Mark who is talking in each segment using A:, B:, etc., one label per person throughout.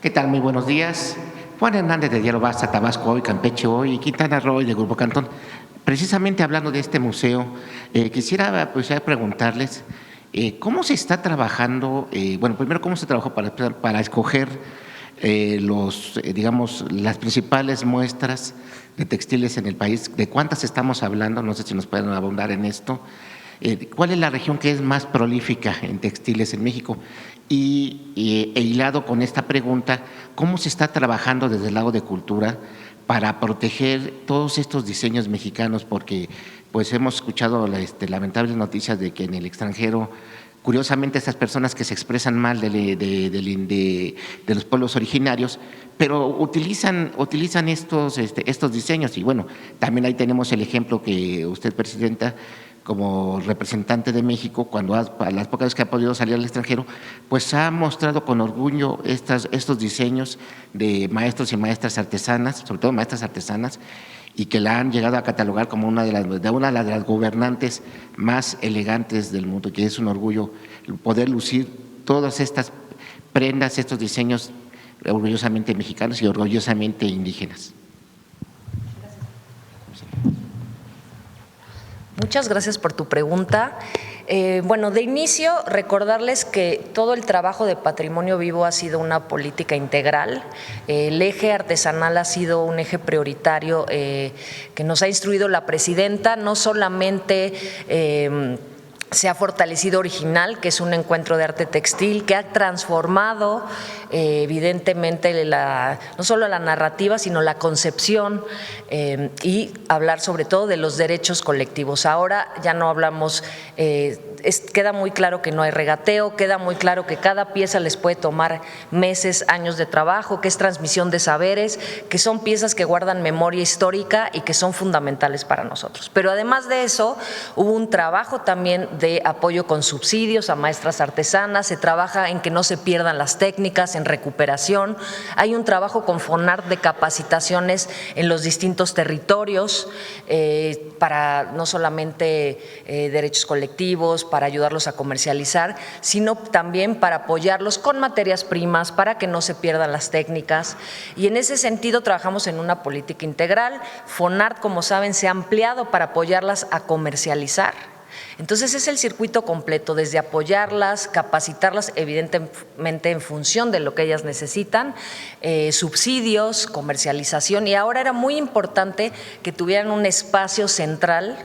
A: ¿Qué tal? Muy buenos días. Juan Hernández de Diario Basta, Tabasco Hoy, Campeche Hoy y Quintana Roo de Grupo Cantón. Precisamente hablando de este museo, quisiera pues, ya preguntarles cómo se está trabajando, bueno, primero cómo se trabajó para escoger digamos, las principales muestras de textiles en el país, de cuántas estamos hablando, no sé si nos pueden abundar en esto. ¿Cuál es la región que es más prolífica en textiles en México? E hilado con esta pregunta, ¿cómo se está trabajando desde el lado de cultura para proteger todos estos diseños mexicanos? Porque pues hemos escuchado lamentables noticias de que en el extranjero, curiosamente, estas personas que se expresan mal de los pueblos originarios, pero utilizan estos diseños. Y bueno, también ahí tenemos el ejemplo que usted, Presidenta, como representante de México, a las pocas veces que ha podido salir al extranjero, pues ha mostrado con orgullo estos diseños de maestros y maestras artesanas, sobre todo maestras artesanas, y que la han llegado a catalogar como una de las gobernantes más elegantes del mundo, que es un orgullo poder lucir todas estas prendas, estos diseños orgullosamente mexicanos y orgullosamente indígenas.
B: Muchas gracias por tu pregunta. Bueno, de inicio, recordarles que todo el trabajo de Patrimonio Vivo ha sido una política integral. El eje artesanal ha sido un eje prioritario que nos ha instruido la presidenta, no solamente se ha fortalecido Original, que es un encuentro de arte textil que ha transformado evidentemente no solo la narrativa, sino la concepción y hablar sobre todo de los derechos colectivos. Ahora ya no hablamos, queda muy claro que no hay regateo, queda muy claro que cada pieza les puede tomar meses, años de trabajo, que es transmisión de saberes, que son piezas que guardan memoria histórica y que son fundamentales para nosotros. Pero además de eso, hubo un trabajo también de apoyo con subsidios a maestras artesanas, se trabaja en que no se pierdan las técnicas, en recuperación, hay un trabajo con FONART de capacitaciones en los distintos territorios para no solamente derechos colectivos, para ayudarlos a comercializar, sino también para apoyarlos con materias primas, para que no se pierdan las técnicas. Y en ese sentido trabajamos en una política integral. FONART, como saben, se ha ampliado para apoyarlas a comercializar. Entonces es el circuito completo, desde apoyarlas, capacitarlas evidentemente en función de lo que ellas necesitan, subsidios, comercialización, y ahora era muy importante que tuvieran un espacio central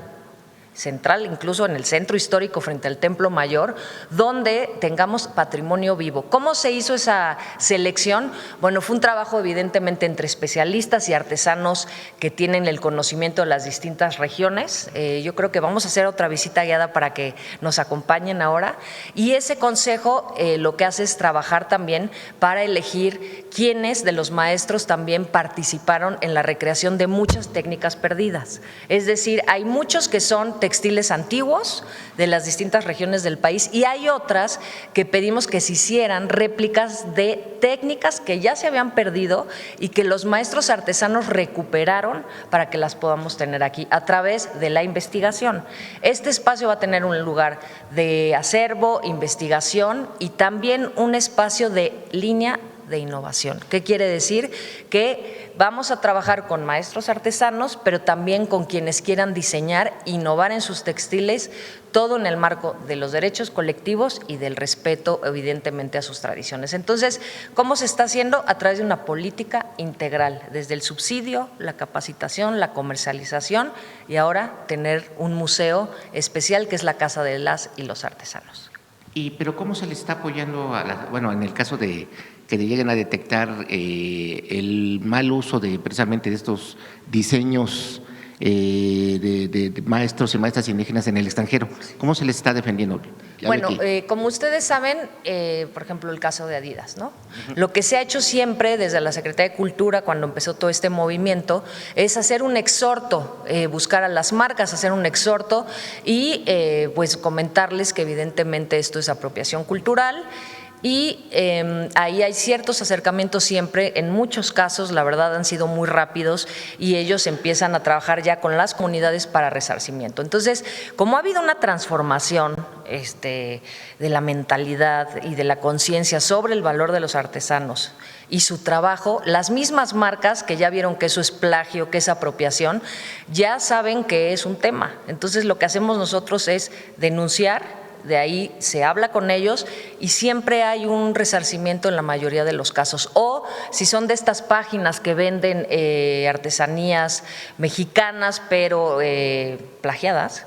B: incluso en el centro histórico frente al Templo Mayor, donde tengamos patrimonio vivo. ¿Cómo se hizo esa selección? Bueno, fue un trabajo evidentemente entre especialistas y artesanos que tienen el conocimiento de las distintas regiones. Yo creo que vamos a hacer otra visita guiada para que nos acompañen ahora, y ese consejo lo que hace es trabajar también para elegir quiénes de los maestros también participaron en la recreación de muchas técnicas perdidas. Es decir, hay muchos que son textiles antiguos de las distintas regiones del país y hay otras que pedimos que se hicieran réplicas de técnicas que ya se habían perdido y que los maestros artesanos recuperaron para que las podamos tener aquí a través de la investigación. Este espacio va a tener un lugar de acervo, investigación y también un espacio de línea de innovación. ¿Qué quiere decir? Que vamos a trabajar con maestros artesanos, pero también con quienes quieran diseñar, innovar en sus textiles, todo en el marco de los derechos colectivos y del respeto evidentemente a sus tradiciones. Entonces, ¿cómo se está haciendo? A través de una política integral, desde el subsidio, la capacitación, la comercialización y ahora tener un museo especial que es la Casa de las y los Artesanos.
A: Pero ¿cómo se le está apoyando bueno, en el caso de que lleguen a detectar el mal uso precisamente de estos diseños de maestros y maestras indígenas en el extranjero? ¿Cómo se les está defendiendo?
B: Bueno, como ustedes saben, por ejemplo, el caso de Adidas, ¿no? Lo que se ha hecho siempre desde la Secretaría de Cultura, cuando empezó todo este movimiento, es hacer un exhorto, buscar a las marcas, hacer un exhorto y pues comentarles que evidentemente esto es apropiación cultural. Y ahí hay ciertos acercamientos siempre, en muchos casos la verdad han sido muy rápidos y ellos empiezan a trabajar ya con las comunidades para resarcimiento. Entonces, como ha habido una transformación de la mentalidad y de la conciencia sobre el valor de los artesanos y su trabajo, las mismas marcas que ya vieron que eso es plagio, que es apropiación, ya saben que es un tema. Entonces lo que hacemos nosotros es denunciar, de ahí se habla con ellos y siempre hay un resarcimiento en la mayoría de los casos. O si son de estas páginas que venden artesanías mexicanas pero plagiadas,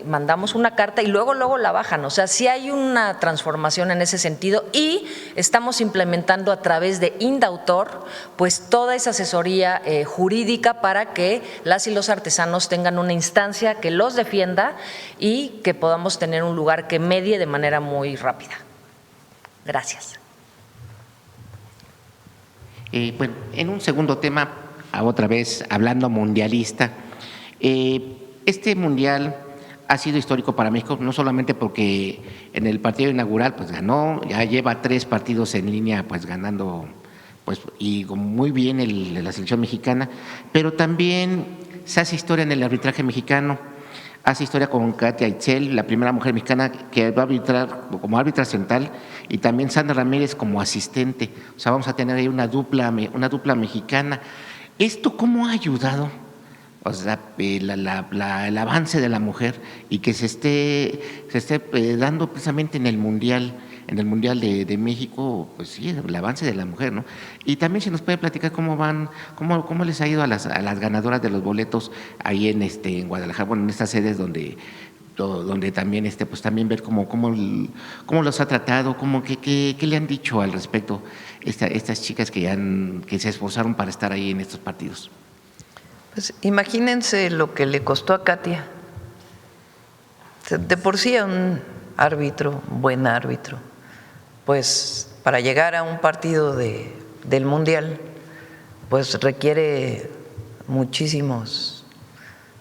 B: mandamos una carta y luego la bajan. O sea, sí hay una transformación en ese sentido y estamos implementando a través de Indautor pues toda esa asesoría jurídica para que las y los artesanos tengan una instancia que los defienda y que podamos tener un lugar que medie de manera muy rápida. Gracias.
A: Bueno, en un segundo tema, otra vez hablando mundialista, este mundial ha sido histórico para México, no solamente porque en el partido inaugural pues ganó, ya lleva 3 partidos en línea pues ganando pues y muy bien la selección mexicana, pero también se hace historia en el arbitraje mexicano, hace historia con Katia Itzel, la primera mujer mexicana que va a arbitrar como árbitra central, y también Sandra Ramírez como asistente. O sea, vamos a tener ahí una dupla mexicana. ¿Esto cómo ha ayudado? O sea, el avance de la mujer y que se esté dando precisamente en el Mundial de México, pues sí, el avance de la mujer, ¿no? Y también si nos puede platicar cómo les ha ido a las ganadoras de los boletos ahí en Guadalajara, bueno, en estas sedes donde también pues también ver cómo los ha tratado, qué le han dicho al respecto estas chicas que se esforzaron para estar ahí en estos partidos.
C: Pues imagínense lo que le costó a Katia. De por sí a un buen árbitro, pues para llegar a un partido del Mundial, pues requiere muchísimos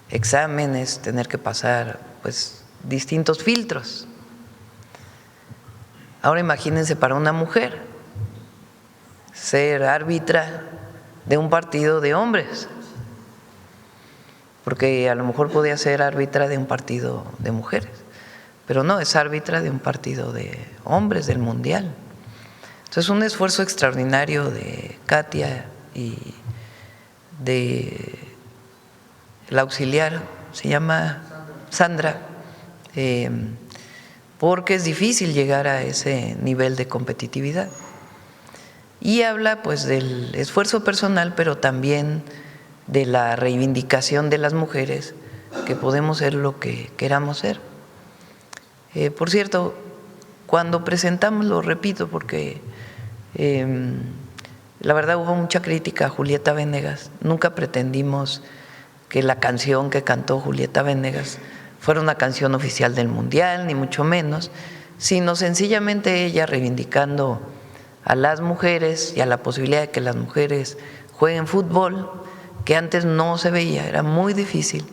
C: exámenes, tener que pasar pues distintos filtros. Ahora imagínense para una mujer ser árbitra de un partido de hombres, porque a lo mejor podía ser árbitra de un partido de mujeres, pero no, es árbitra de un partido de hombres del Mundial. Entonces, un esfuerzo extraordinario de Katia y de la auxiliar, se llama Sandra, porque es difícil llegar a ese nivel de competitividad. Y habla pues del esfuerzo personal, pero también de la reivindicación de las mujeres, que podemos ser lo que queramos ser. Por cierto, cuando presentamos, lo repito porque la verdad hubo mucha crítica a Julieta Venegas, nunca pretendimos que la canción que cantó Julieta Venegas fuera una canción oficial del Mundial, ni mucho menos, sino sencillamente ella reivindicando a las mujeres y a la posibilidad de que las mujeres jueguen fútbol, que antes no se veía, era muy difícil.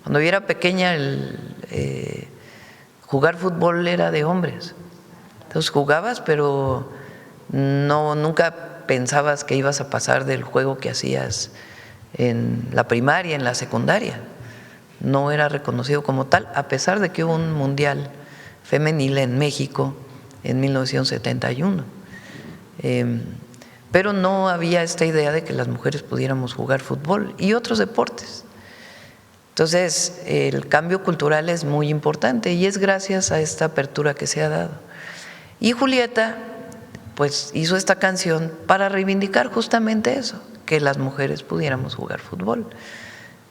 C: Cuando yo era pequeña, jugar fútbol era de hombres. Entonces jugabas, pero nunca pensabas que ibas a pasar del juego que hacías en la primaria, en la secundaria. No era reconocido como tal, a pesar de que hubo un mundial femenil en México en 1971. Pero no había esta idea de que las mujeres pudiéramos jugar fútbol y otros deportes. Entonces, el cambio cultural es muy importante y es gracias a esta apertura que se ha dado. Y Julieta, pues, hizo esta canción para reivindicar justamente eso, que las mujeres pudiéramos jugar fútbol.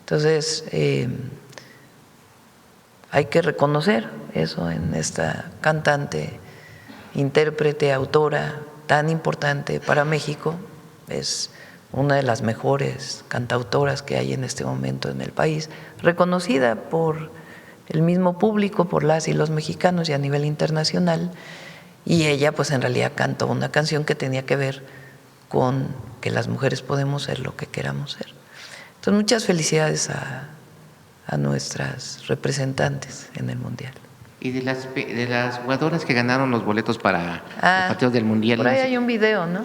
C: Entonces, hay que reconocer eso en esta cantante, intérprete, autora tan importante para México. Es una de las mejores cantautoras que hay en este momento en el país, reconocida por el mismo público, por las y los mexicanos y a nivel internacional. Y ella pues en realidad cantó una canción que tenía que ver con que las mujeres podemos ser lo que queramos ser. Entonces, muchas felicidades a nuestras representantes en el Mundial.
A: Y de las jugadoras que ganaron los boletos para los partidos del Mundial.
C: Por ahí hay un video, ¿no?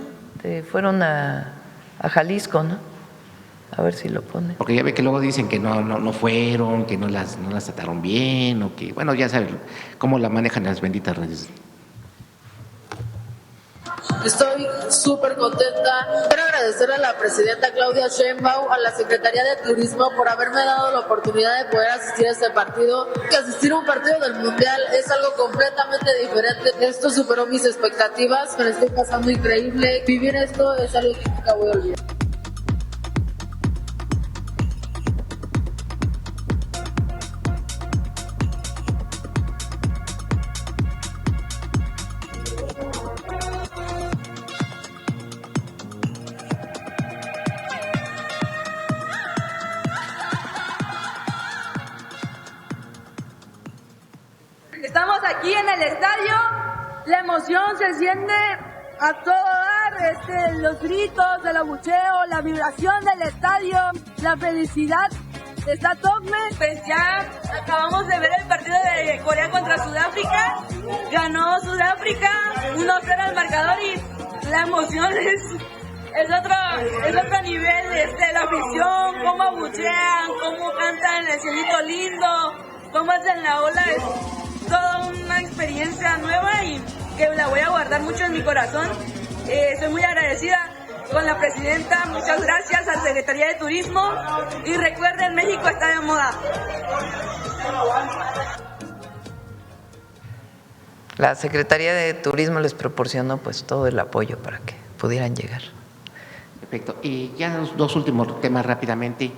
C: Fueron a Jalisco, ¿no? A ver si lo pone.
A: Porque ya ve que luego dicen que no fueron, que no las trataron bien, o que, bueno, ya saben cómo la manejan las benditas redes.
D: Estoy súper contenta. Quiero agradecer a la presidenta Claudia Sheinbaum, a la Secretaría de Turismo por haberme dado la oportunidad de poder asistir a este partido. Que asistir a un partido del Mundial es algo completamente diferente. Esto superó mis expectativas, me lo estoy pasando increíble. Vivir esto es algo que nunca voy a olvidar.
E: Estamos aquí en el estadio, la emoción se siente a todo dar, los gritos, el abucheo, la vibración del estadio, la felicidad está tope.
F: Pues ya acabamos de ver el partido de Corea contra Sudáfrica, ganó Sudáfrica 1-0 al marcador y la emoción es otro nivel, la afición, cómo abuchean, cómo cantan el cielito lindo, cómo hacen la ola, es toda una experiencia nueva y que la voy a guardar mucho en mi corazón. Soy muy agradecida con la presidenta, muchas gracias a la Secretaría de Turismo y recuerden, México está de moda.
C: La Secretaría de Turismo les proporcionó pues todo el apoyo para que pudieran llegar.
A: Perfecto. Y ya dos últimos temas rápidamente.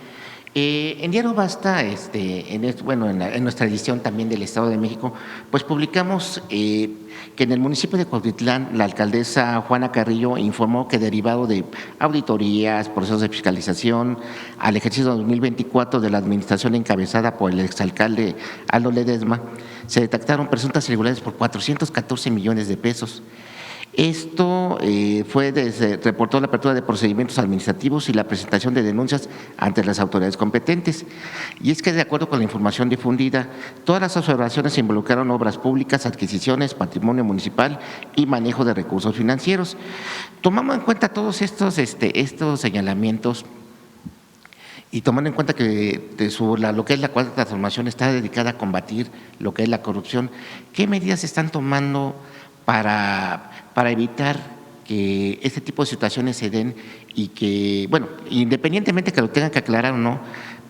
A: En Diario Basta, en nuestra edición también del Estado de México, pues publicamos que en el municipio de Cuautitlán, la alcaldesa Juana Carrillo informó que derivado de auditorías, procesos de fiscalización al ejercicio 2024 de la administración encabezada por el exalcalde Aldo Ledesma, se detectaron presuntas irregularidades por 414 millones de pesos. Esto reportó la apertura de procedimientos administrativos y la presentación de denuncias ante las autoridades competentes. Y es que, de acuerdo con la información difundida, todas las observaciones involucraron obras públicas, adquisiciones, patrimonio municipal y manejo de recursos financieros. Tomando en cuenta todos estos señalamientos y tomando en cuenta que lo que es la cuarta transformación está dedicada a combatir lo que es la corrupción, ¿qué medidas se están tomando para evitar que este tipo de situaciones se den y que, bueno, independientemente que lo tengan que aclarar o no,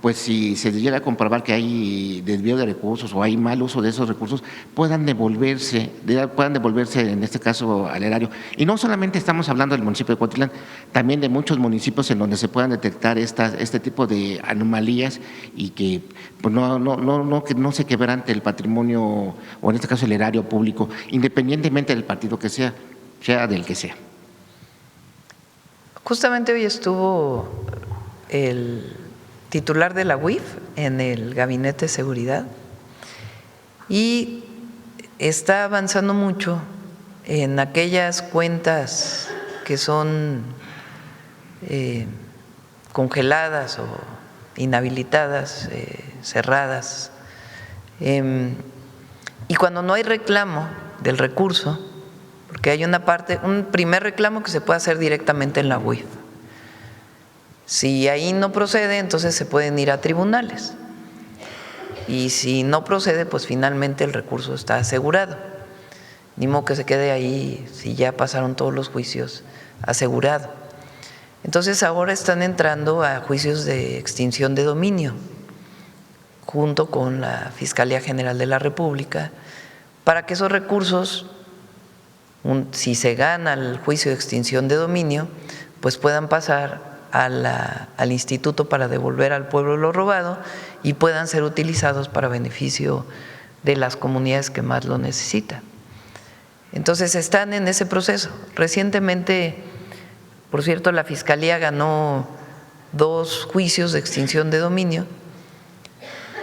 A: pues si se llega a comprobar que hay desvío de recursos o hay mal uso de esos recursos, puedan devolverse en este caso al erario? Y no solamente estamos hablando del municipio de Cuautitlán, también de muchos municipios en donde se puedan detectar este tipo de anomalías y que pues que no se quebrante el patrimonio o en este caso el erario público, independientemente del partido que sea del que sea.
C: Justamente hoy estuvo el titular de la UIF en el Gabinete de Seguridad y está avanzando mucho en aquellas cuentas que son congeladas o inhabilitadas, cerradas. Y cuando no hay reclamo del recurso, porque hay un primer reclamo que se puede hacer directamente en la UIF. Si ahí no procede, entonces se pueden ir a tribunales. Y si no procede, pues finalmente el recurso está asegurado. Ni modo que se quede ahí, si ya pasaron todos los juicios, asegurado. Entonces ahora están entrando a juicios de extinción de dominio, junto con la Fiscalía General de la República, para que esos recursos, si se gana el juicio de extinción de dominio, pues puedan pasar al instituto para devolver al pueblo lo robado y puedan ser utilizados para beneficio de las comunidades que más lo necesitan. Entonces están en ese proceso. Recientemente, por cierto, la Fiscalía ganó 2 juicios de extinción de dominio,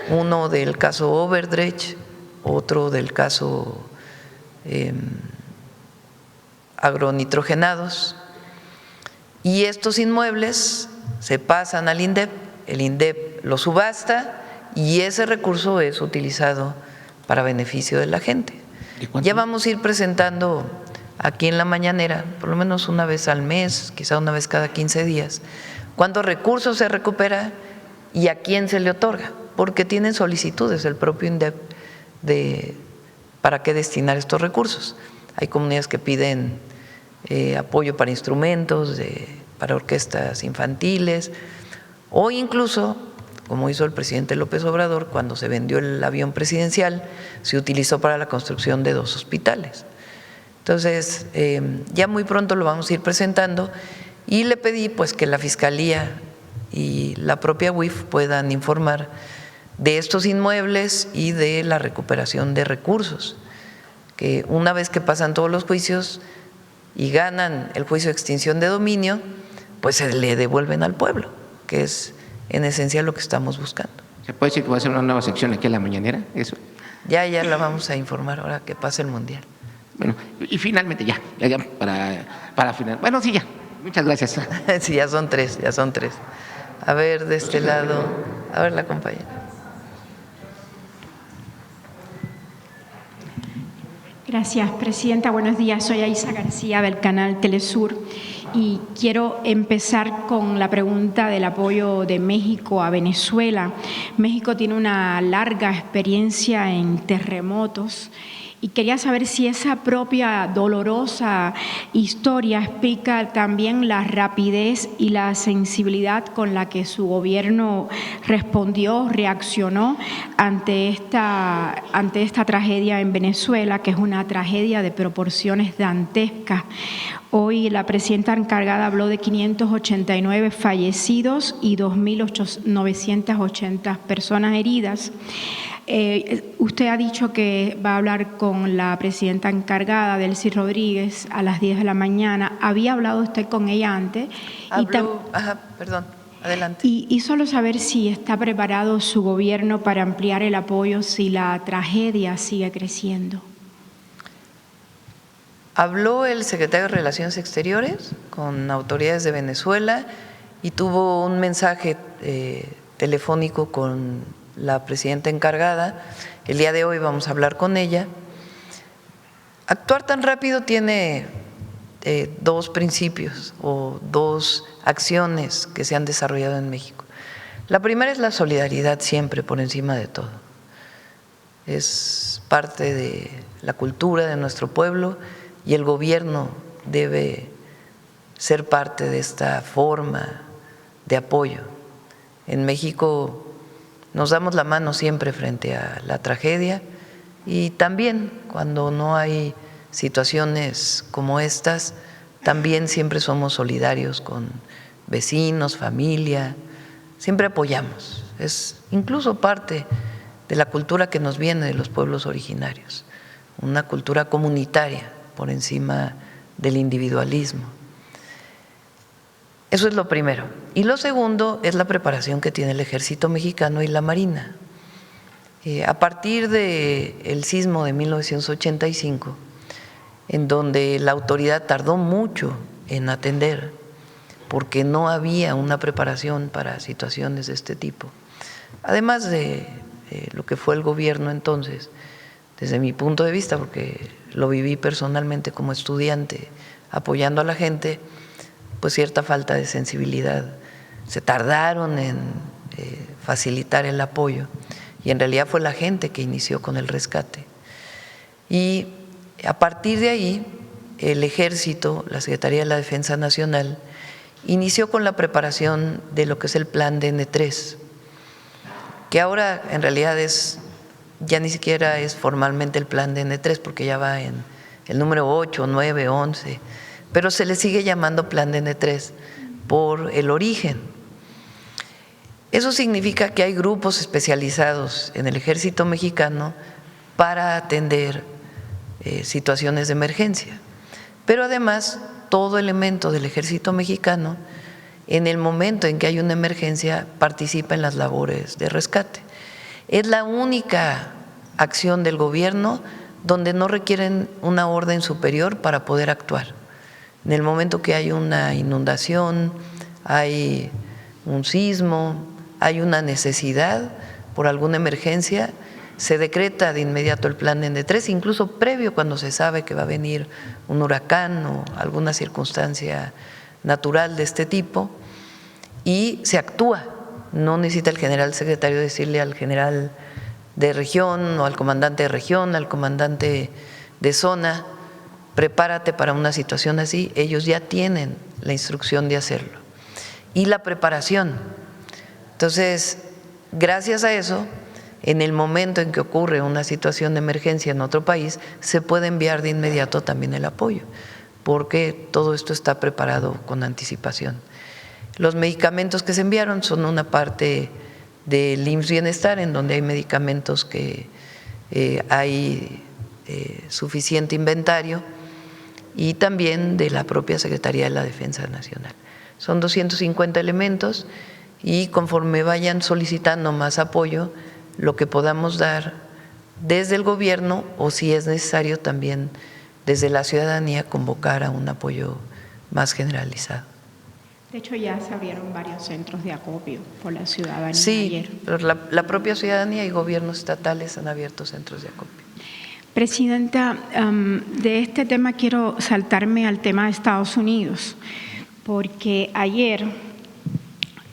C: uno del caso Overdrecht, otro del caso agronitrogenados. Y estos inmuebles se pasan al INDEP, el INDEP los subasta y ese recurso es utilizado para beneficio de la gente. Ya vamos a ir presentando aquí en la mañanera, por lo menos una vez al mes, quizá una vez cada 15 días, cuántos recursos se recupera y a quién se le otorga, porque tienen solicitudes el propio INDEP de para qué destinar estos recursos. Hay comunidades que piden apoyo para instrumentos, para orquestas infantiles, o incluso, como hizo el presidente López Obrador, cuando se vendió el avión presidencial, se utilizó para la construcción de 2 hospitales. Entonces, ya muy pronto lo vamos a ir presentando y le pedí pues que la Fiscalía y la propia UIF puedan informar de estos inmuebles y de la recuperación de recursos, que una vez que pasan todos los juicios y ganan el juicio de extinción de dominio, pues se le devuelven al pueblo, que es en esencia lo que estamos buscando.
A: ¿Se puede decir que va a ser una nueva sección aquí en La Mañanera? ¿Eso?
C: Ya la vamos a informar ahora que pase el Mundial.
A: Bueno, y finalmente ya para final. Bueno, sí, ya. Muchas gracias.
C: Sí, ya son tres. A ver, de este lado, a ver la compañera.
G: Gracias, presidenta. Buenos días. Soy Aisa García del canal Telesur y quiero empezar con la pregunta del apoyo de México a Venezuela. México tiene una larga experiencia en terremotos y quería saber si esa propia dolorosa historia explica también la rapidez y la sensibilidad con la que su gobierno reaccionó ante esta tragedia en Venezuela, que es una tragedia de proporciones dantescas. Hoy la presidenta encargada habló de 589 fallecidos y 2.980 personas heridas. Usted ha dicho que va a hablar con la presidenta encargada, Delcy Rodríguez, a las 10 de la mañana. ¿Había hablado usted con ella antes?
C: Perdón, adelante.
G: Y solo saber si está preparado su gobierno para ampliar el apoyo si la tragedia sigue creciendo.
C: Habló el secretario de Relaciones Exteriores con autoridades de Venezuela y tuvo un mensaje telefónico con la presidenta encargada. El día de hoy vamos a hablar con ella. Actuar tan rápido tiene 2 principios o 2 acciones que se han desarrollado en México. La primera es la solidaridad siempre por encima de todo. Es parte de la cultura de nuestro pueblo y el gobierno debe ser parte de esta forma de apoyo. En México nos damos la mano siempre frente a la tragedia y también cuando no hay situaciones como estas, también siempre somos solidarios con vecinos, familia, siempre apoyamos. Es incluso parte de la cultura que nos viene de los pueblos originarios, una cultura comunitaria por encima del individualismo. Eso es lo primero. Y lo segundo es la preparación que tiene el Ejército Mexicano y la Marina. A partir del sismo de 1985, en donde la autoridad tardó mucho en atender, porque no había una preparación para situaciones de este tipo, además de lo que fue el gobierno entonces, desde mi punto de vista, porque lo viví personalmente como estudiante, apoyando a la gente, pues cierta falta de sensibilidad. Se tardaron en facilitar el apoyo y en realidad fue la gente que inició con el rescate. Y a partir de ahí, el Ejército, la Secretaría de la Defensa Nacional, inició con la preparación de lo que es el Plan DN3, que ahora en realidad ya ni siquiera es formalmente el Plan DN3, porque ya va en el número 8, 9, 11, pero se le sigue llamando Plan DN3 por el origen. Eso significa que hay grupos especializados en el Ejército Mexicano para atender situaciones de emergencia, pero además todo elemento del Ejército Mexicano, en el momento en que hay una emergencia, participa en las labores de rescate. Es la única acción del gobierno donde no requieren una orden superior para poder actuar. En el momento que hay una inundación, hay un sismo, hay una necesidad por alguna emergencia, se decreta de inmediato el plan DN3, incluso previo cuando se sabe que va a venir un huracán o alguna circunstancia natural de este tipo, y se actúa. No necesita el general secretario decirle al general de región o al comandante de región, al comandante de zona, prepárate para una situación así. Ellos ya tienen la instrucción de hacerlo. Y la preparación. Entonces, gracias a eso, en el momento en que ocurre una situación de emergencia en otro país, se puede enviar de inmediato también el apoyo, porque todo esto está preparado con anticipación. Los medicamentos que se enviaron son una parte del IMSS Bienestar, en donde hay medicamentos que hay suficiente inventario, y también de la propia Secretaría de la Defensa Nacional. Son 250 elementos y conforme vayan solicitando más apoyo, lo que podamos dar desde el gobierno o si es necesario también desde la ciudadanía convocar a un apoyo más generalizado.
G: De hecho, ya se abrieron varios centros de acopio por la ciudadanía
C: sí,
G: ayer.
C: Pero la propia ciudadanía y gobiernos estatales han abierto centros de acopio.
G: Presidenta, de este tema quiero saltarme al tema de Estados Unidos, porque ayer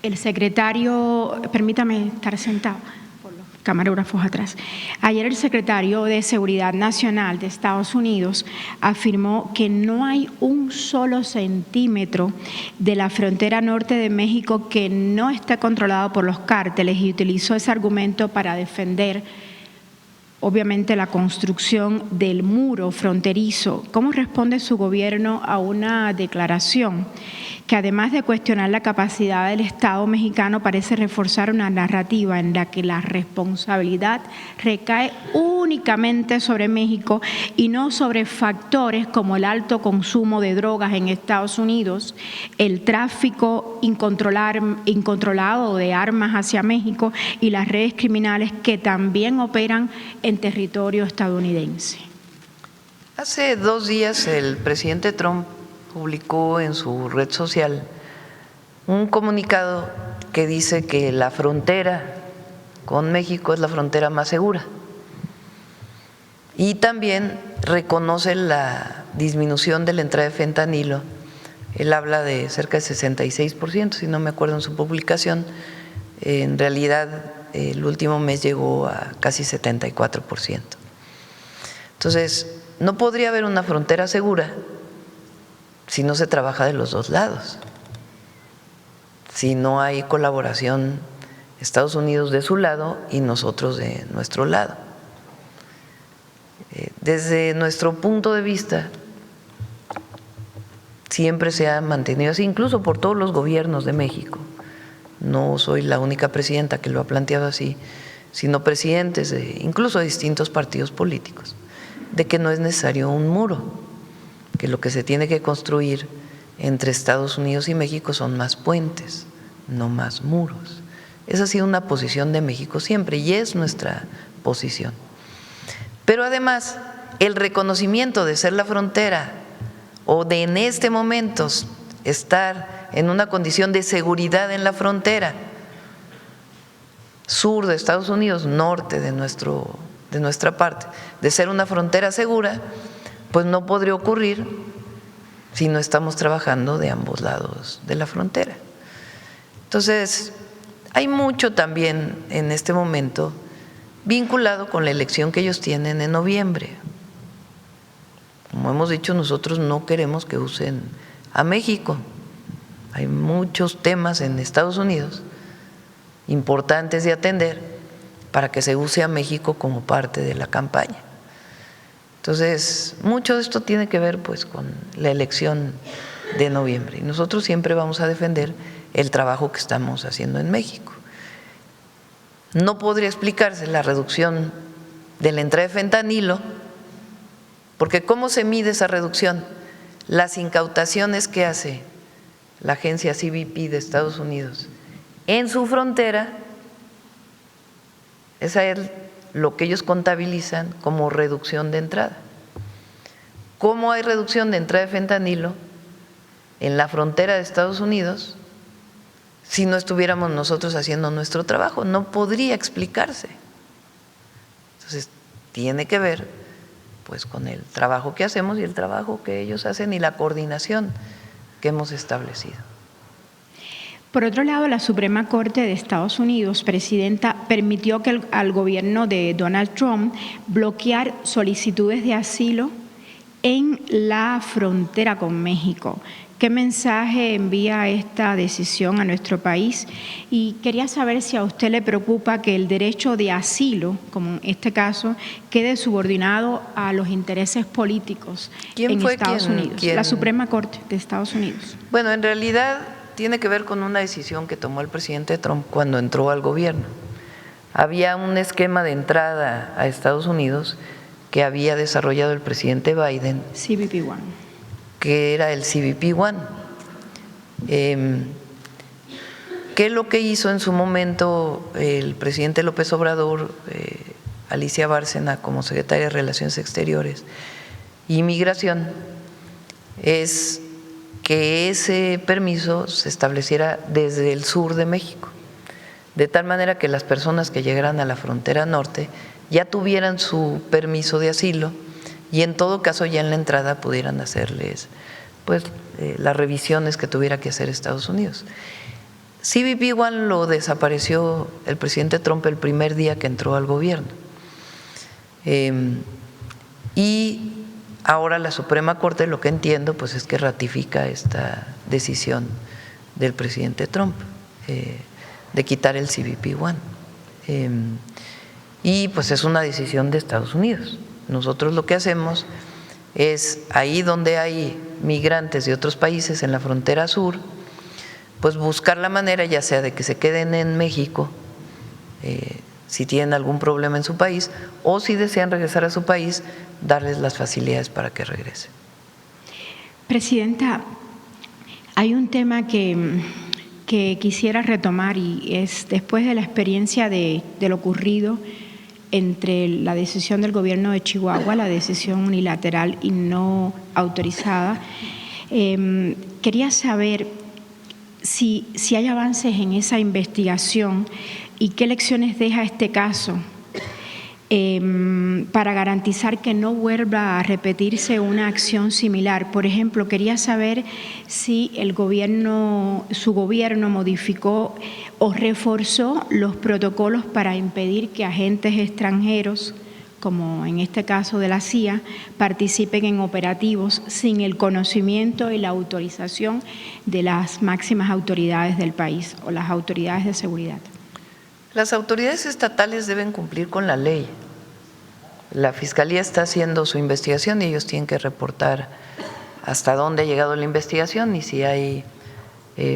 G: el secretario, permítame estar sentado por los camarógrafos atrás, ayer el secretario de Seguridad Nacional de Estados Unidos afirmó que no hay un solo centímetro de la frontera norte de México que no esté controlado por los cárteles y utilizó ese argumento para defender obviamente la construcción del muro fronterizo. ¿Cómo responde su gobierno a una declaración que además de cuestionar la capacidad del Estado mexicano parece reforzar una narrativa en la que la responsabilidad recae únicamente sobre México y no sobre factores como el alto consumo de drogas en Estados Unidos, el tráfico incontrolado de armas hacia México y las redes criminales que también operan en territorio estadounidense?
C: Hace 2 días el presidente Trump publicó en su red social un comunicado que dice que la frontera con México es la frontera más segura y también reconoce la disminución de la entrada de fentanilo. Él habla de cerca de 66%, si no me acuerdo en su publicación. En realidad el último mes llegó a casi 74%. Entonces, no podría haber una frontera segura si no se trabaja de los dos lados, si no hay colaboración Estados Unidos de su lado y nosotros de nuestro lado. Desde nuestro punto de vista, siempre se ha mantenido así, incluso por todos los gobiernos de México. No soy la única presidenta que lo ha planteado así, sino presidentes incluso de distintos partidos políticos, de que no es necesario un muro, que lo que se tiene que construir entre Estados Unidos y México son más puentes, no más muros. Esa ha sido una posición de México siempre y es nuestra posición. Pero además, el reconocimiento de ser la frontera o de en este momento estar en una condición de seguridad en la frontera sur de Estados Unidos, norte de nuestra parte, de ser una frontera segura, pues no podría ocurrir si no estamos trabajando de ambos lados de la frontera. Entonces, hay mucho también en este momento vinculado con la elección que ellos tienen en noviembre. Como hemos dicho, nosotros no queremos que usen a México. Hay muchos temas en Estados Unidos importantes de atender para que se use a México como parte de la campaña. Entonces, mucho de esto tiene que ver pues con la elección de noviembre y nosotros siempre vamos a defender el trabajo que estamos haciendo en México. No podría explicarse la reducción de la entrada de fentanilo, porque ¿cómo se mide esa reducción? Las incautaciones que hace la agencia CBP de Estados Unidos en su frontera, esa es lo que ellos contabilizan como reducción de entrada. ¿Cómo hay reducción de entrada de fentanilo en la frontera de Estados Unidos si no estuviéramos nosotros haciendo nuestro trabajo? No podría explicarse. Entonces, tiene que ver pues con el trabajo que hacemos y el trabajo que ellos hacen y la coordinación que hemos establecido.
G: Por otro lado, la Suprema Corte de Estados Unidos, Presidenta, permitió que al gobierno de Donald Trump bloquear solicitudes de asilo en la frontera con México. ¿Qué mensaje envía esta decisión a nuestro país? Y quería saber si a usted le preocupa que el derecho de asilo, como en este caso, quede subordinado a los intereses políticos en Estados Unidos. La Suprema Corte de Estados Unidos.
C: Bueno, en realidad tiene que ver con una decisión que tomó el presidente Trump cuando entró al gobierno. Había un esquema de entrada a Estados Unidos que había desarrollado el presidente Biden,
G: CBP-1,
C: que era el CBP-1, que lo que hizo en su momento el presidente López Obrador, Alicia Bárcena como secretaria de Relaciones Exteriores y Migración, es que ese permiso se estableciera desde el sur de México, de tal manera que las personas que llegaran a la frontera norte ya tuvieran su permiso de asilo y en todo caso ya en la entrada pudieran hacerles pues las revisiones que tuviera que hacer Estados Unidos. CBP-1 lo desapareció el presidente Trump el primer día que entró al gobierno. Y ahora la Suprema Corte, lo que entiendo, pues es que ratifica esta decisión del presidente Trump de quitar el CBP-1. Y pues es una decisión de Estados Unidos. Nosotros lo que hacemos es, ahí donde hay migrantes de otros países en la frontera sur, pues buscar la manera ya sea de que se queden en México si tienen algún problema en su país o si desean regresar a su país, darles las facilidades para que regresen.
G: Presidenta, hay un tema que quisiera retomar y es después de la experiencia de lo ocurrido entre la decisión del gobierno de Chihuahua, la decisión unilateral y no autorizada. Quería saber si hay avances en esa investigación y qué lecciones deja este caso para garantizar que no vuelva a repetirse una acción similar. Por ejemplo, quería saber si su gobierno modificó o reforzó los protocolos para impedir que agentes extranjeros, como en este caso de la CIA, participen en operativos sin el conocimiento y la autorización de las máximas autoridades del país o las autoridades de seguridad.
C: Las autoridades estatales deben cumplir con la ley. La Fiscalía está haciendo su investigación y ellos tienen que reportar hasta dónde ha llegado la investigación y si hay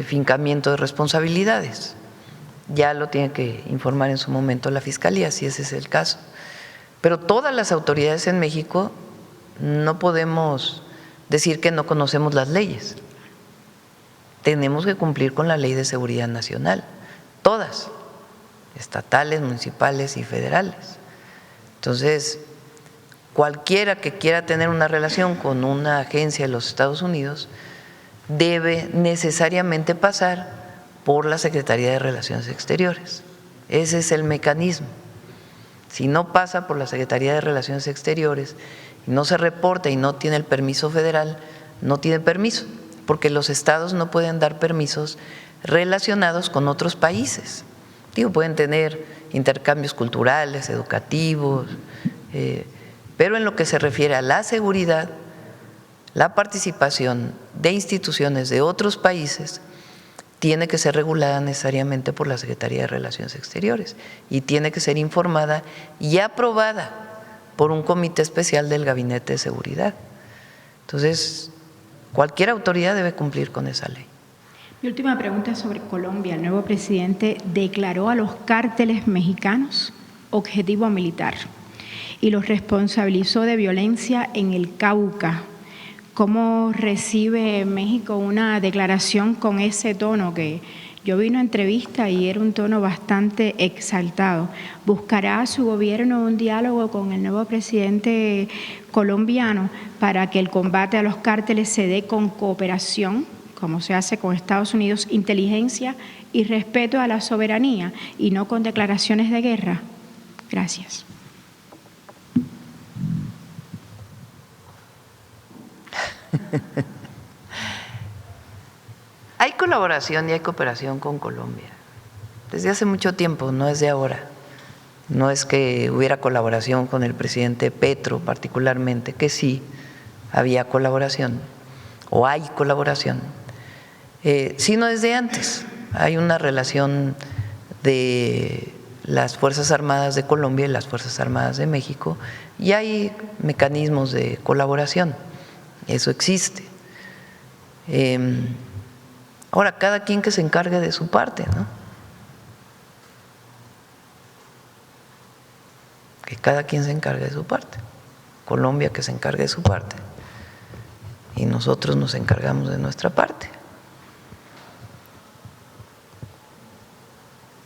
C: fincamiento de responsabilidades. Ya lo tiene que informar en su momento la Fiscalía, si ese es el caso. Pero todas las autoridades en México no podemos decir que no conocemos las leyes. Tenemos que cumplir con la Ley de Seguridad Nacional, todas, estatales, municipales y federales. Entonces, cualquiera que quiera tener una relación con una agencia de los Estados Unidos debe necesariamente pasar por la Secretaría de Relaciones Exteriores. Ese es el mecanismo. Si no pasa por la Secretaría de Relaciones Exteriores y no se reporta y no tiene el permiso federal, no tiene permiso, porque los estados no pueden dar permisos relacionados con otros países. Pueden tener intercambios culturales, educativos, pero en lo que se refiere a la seguridad, la participación de instituciones de otros países tiene que ser regulada necesariamente por la Secretaría de Relaciones Exteriores y tiene que ser informada y aprobada por un comité especial del Gabinete de Seguridad. Entonces, cualquier autoridad debe cumplir con esa ley.
G: Mi última pregunta es sobre Colombia. El nuevo presidente declaró a los cárteles mexicanos objetivo militar y los responsabilizó de violencia en el Cauca. ¿Cómo recibe México una declaración con ese tono? Que yo vi una entrevista y era un tono bastante exaltado. ¿Buscará su gobierno un diálogo con el nuevo presidente colombiano para que el combate a los cárteles se dé con cooperación, como se hace con Estados Unidos, inteligencia y respeto a la soberanía y no con declaraciones de guerra? Gracias.
C: Hay colaboración y hay cooperación con Colombia desde hace mucho tiempo, no es de ahora. No es que hubiera colaboración con el presidente Petro particularmente, que sí había colaboración o hay colaboración, sino desde antes. Hay una relación de las Fuerzas Armadas de Colombia y las Fuerzas Armadas de México y hay mecanismos de colaboración, eso existe. Ahora, cada quien que se encargue de su parte, ¿no? Que cada quien se encargue de su parte. Colombia que se encargue de su parte y nosotros nos encargamos de nuestra parte.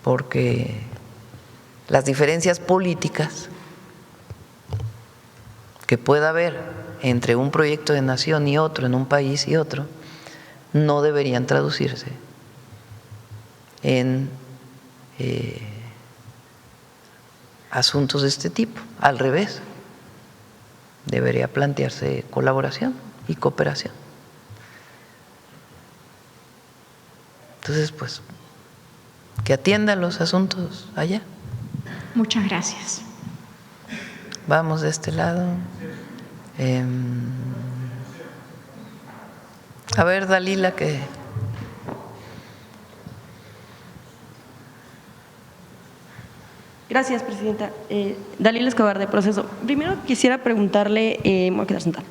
C: Porque las diferencias políticas que pueda haber entre un proyecto de nación y otro, en un país y otro, no deberían traducirse en asuntos de este tipo. Al revés, debería plantearse colaboración y cooperación. Entonces, pues, que atiendan los asuntos allá.
G: Muchas gracias.
C: Vamos de este lado. A ver, Dalila, que…
H: Gracias, Presidenta. Dalila Escobar, de Proceso. Primero quisiera preguntarle, me voy a quedar sentada,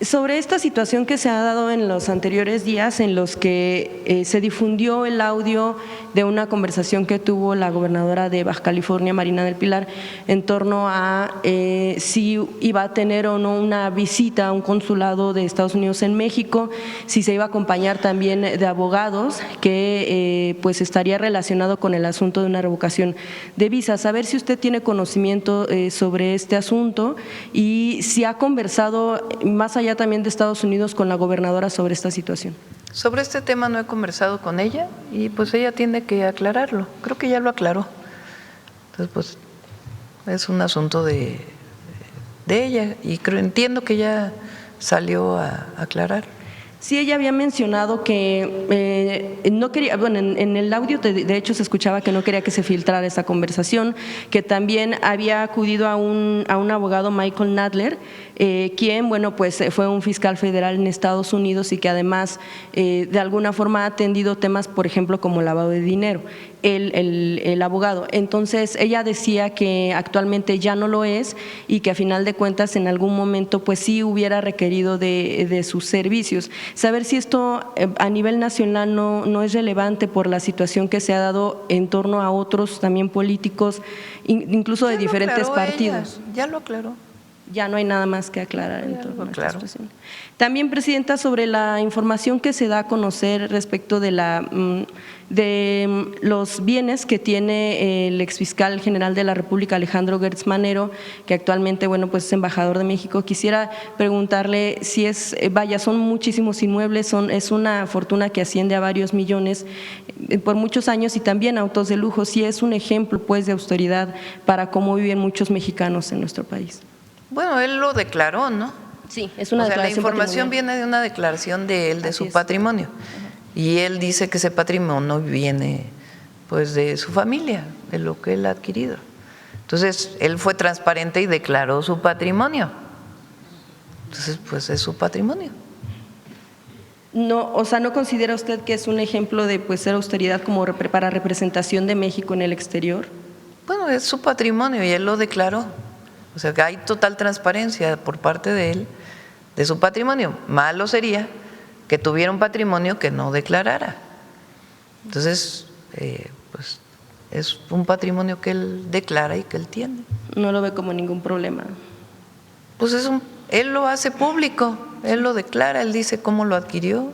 H: sobre esta situación que se ha dado en los anteriores días en los que se difundió el audio de una conversación que tuvo la gobernadora de Baja California, Marina del Pilar, en torno a si iba a tener o no una visita a un consulado de Estados Unidos en México, si se iba a acompañar también de abogados, que pues estaría relacionado con el asunto de una revocación de visas. A ver si usted tiene conocimiento sobre este asunto y si ha conversado más allá también de Estados Unidos con la gobernadora sobre esta situación.
C: Sobre este tema no he conversado con ella y pues ella tiene que aclararlo. Creo que ya lo aclaró. Entonces, pues es un asunto de ella y entiendo que ya salió a aclarar.
H: Sí, ella había mencionado que no quería, bueno, en el audio de hecho se escuchaba que no quería que se filtrara esa conversación, que también había acudido a un abogado, Michael Nadler, quien, bueno, pues fue un fiscal federal en Estados Unidos y que además de alguna forma ha atendido temas, por ejemplo, como lavado de dinero, el abogado. Entonces, ella decía que actualmente ya no lo es y que a final de cuentas en algún momento pues sí hubiera requerido de sus servicios. Saber si esto a nivel nacional no es relevante por la situación que se ha dado en torno a otros también políticos, incluso de diferentes partidos.
C: Ya lo aclaró.
H: Ya no hay nada más que aclarar en torno a esta situación. También, Presidenta, sobre la información que se da a conocer respecto de los bienes que tiene el exfiscal general de la República, Alejandro Gertz Manero, que actualmente, bueno, pues es embajador de México. Quisiera preguntarle si son muchísimos inmuebles, es una fortuna que asciende a varios millones por muchos años y también autos de lujo, si es un ejemplo pues de austeridad para cómo viven muchos mexicanos en nuestro país.
C: Bueno, él lo declaró, ¿no?
H: Sí, es una declaración.
C: La información viene de una declaración de él, de su patrimonio. Y él dice que ese patrimonio viene pues de su familia, de lo que él ha adquirido. Entonces, él fue transparente y declaró su patrimonio. Entonces, pues es su patrimonio.
H: No, o sea, ¿no considera usted que es un ejemplo de pues ser austeridad como para representación de México en el exterior?
C: Bueno, es su patrimonio y él lo declaró. O sea, que hay total transparencia por parte de él de su patrimonio. Malo sería que tuviera un patrimonio que no declarara. Entonces, pues es un patrimonio que él declara y que él tiene.
H: No lo ve como ningún problema.
C: Pues él lo hace público, él lo declara, él dice cómo lo adquirió.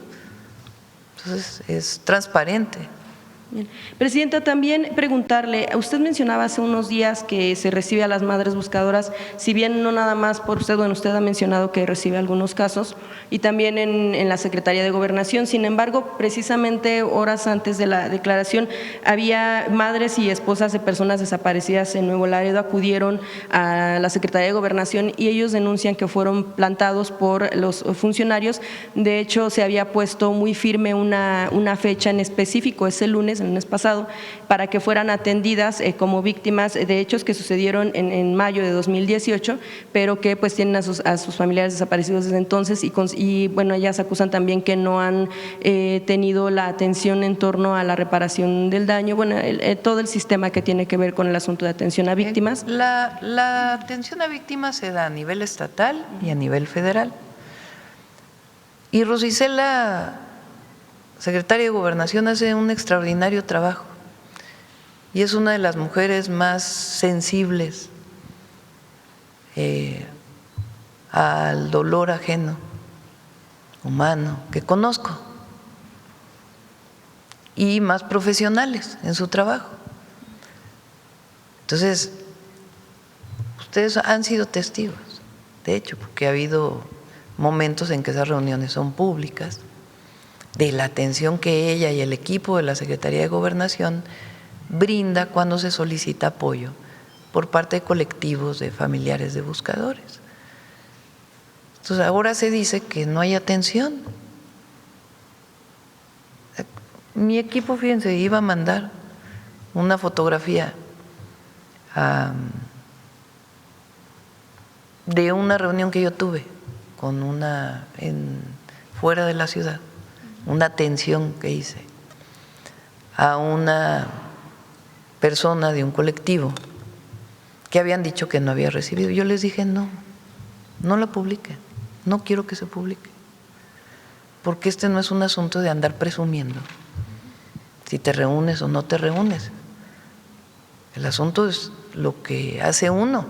C: Entonces, es transparente.
H: Bien. Presidenta, también preguntarle, usted mencionaba hace unos días que se recibe a las madres buscadoras, si bien no nada más por usted, bueno, usted ha mencionado que recibe algunos casos, y también en la Secretaría de Gobernación. Sin embargo, precisamente horas antes de la declaración, había madres y esposas de personas desaparecidas en Nuevo Laredo, acudieron a la Secretaría de Gobernación y ellos denuncian que fueron plantados por los funcionarios. De hecho, se había puesto muy firme una fecha en específico, ese lunes, el mes pasado, para que fueran atendidas como víctimas de hechos que sucedieron en mayo de 2018, pero que pues tienen a sus familiares desaparecidos desde entonces y bueno, ellas acusan también que no han tenido la atención en torno a la reparación del daño, bueno, todo el sistema que tiene que ver con el asunto de atención a víctimas.
C: La atención a víctimas se da a nivel estatal y a nivel federal. Y Rosicela, secretaria de Gobernación, hace un extraordinario trabajo y es una de las mujeres más sensibles al dolor ajeno, humano, que conozco, y más profesionales en su trabajo. Entonces, ustedes han sido testigos, de hecho, porque ha habido momentos en que esas reuniones son públicas, de la atención que ella y el equipo de la Secretaría de Gobernación brinda cuando se solicita apoyo por parte de colectivos de familiares de buscadores. Entonces ahora se dice que no hay atención. Mi equipo, fíjense, iba a mandar una fotografía de una reunión que yo tuve con fuera de la ciudad, una atención que hice a una persona de un colectivo que habían dicho que no había recibido. Yo les dije, no la publiquen, no quiero que se publique, porque este no es un asunto de andar presumiendo si te reúnes o no te reúnes. El asunto es lo que hace uno.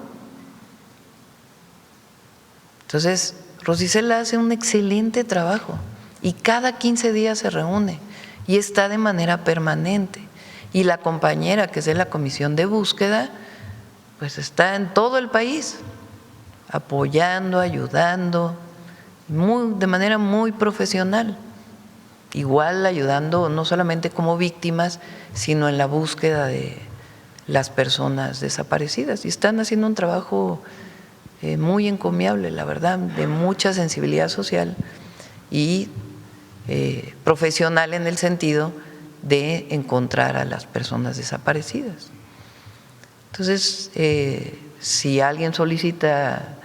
C: Entonces, Rosicela hace un excelente trabajo y cada 15 días se reúne y está de manera permanente. Y la compañera que es de la Comisión de Búsqueda, pues está en todo el país, apoyando, ayudando, de manera muy profesional. Igual ayudando no solamente como víctimas, sino en la búsqueda de las personas desaparecidas. Y están haciendo un trabajo muy encomiable, la verdad, de mucha sensibilidad social y profesional en el sentido de encontrar a las personas desaparecidas. Entonces, si alguien solicita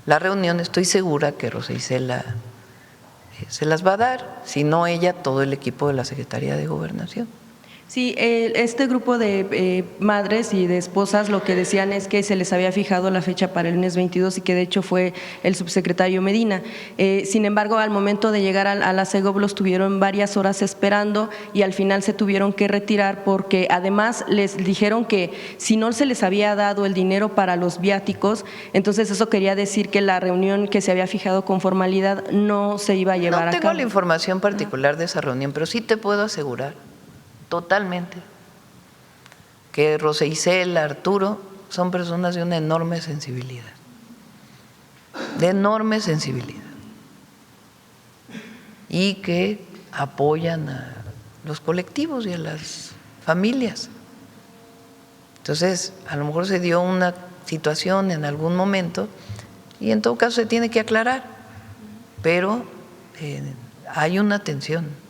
C: la reunión, estoy segura que Rosicela se las va a dar, si no ella, todo el equipo de la Secretaría de Gobernación.
H: Sí, este grupo de madres y de esposas lo que decían es que se les había fijado la fecha para el lunes 22 y que de hecho fue el subsecretario Medina. Sin embargo, al momento de llegar a la Segov los tuvieron varias horas esperando y al final se tuvieron que retirar porque además les dijeron que si no se les había dado el dinero para los viáticos, entonces eso quería decir que la reunión que se había fijado con formalidad no se iba a llevar a cabo.
C: No tengo la información particular de esa reunión, pero sí te puedo asegurar totalmente que Rosicela, Arturo son personas de una enorme sensibilidad, y que apoyan a los colectivos y a las familias. Entonces, a lo mejor se dio una situación en algún momento y en todo caso se tiene que aclarar, pero hay una atención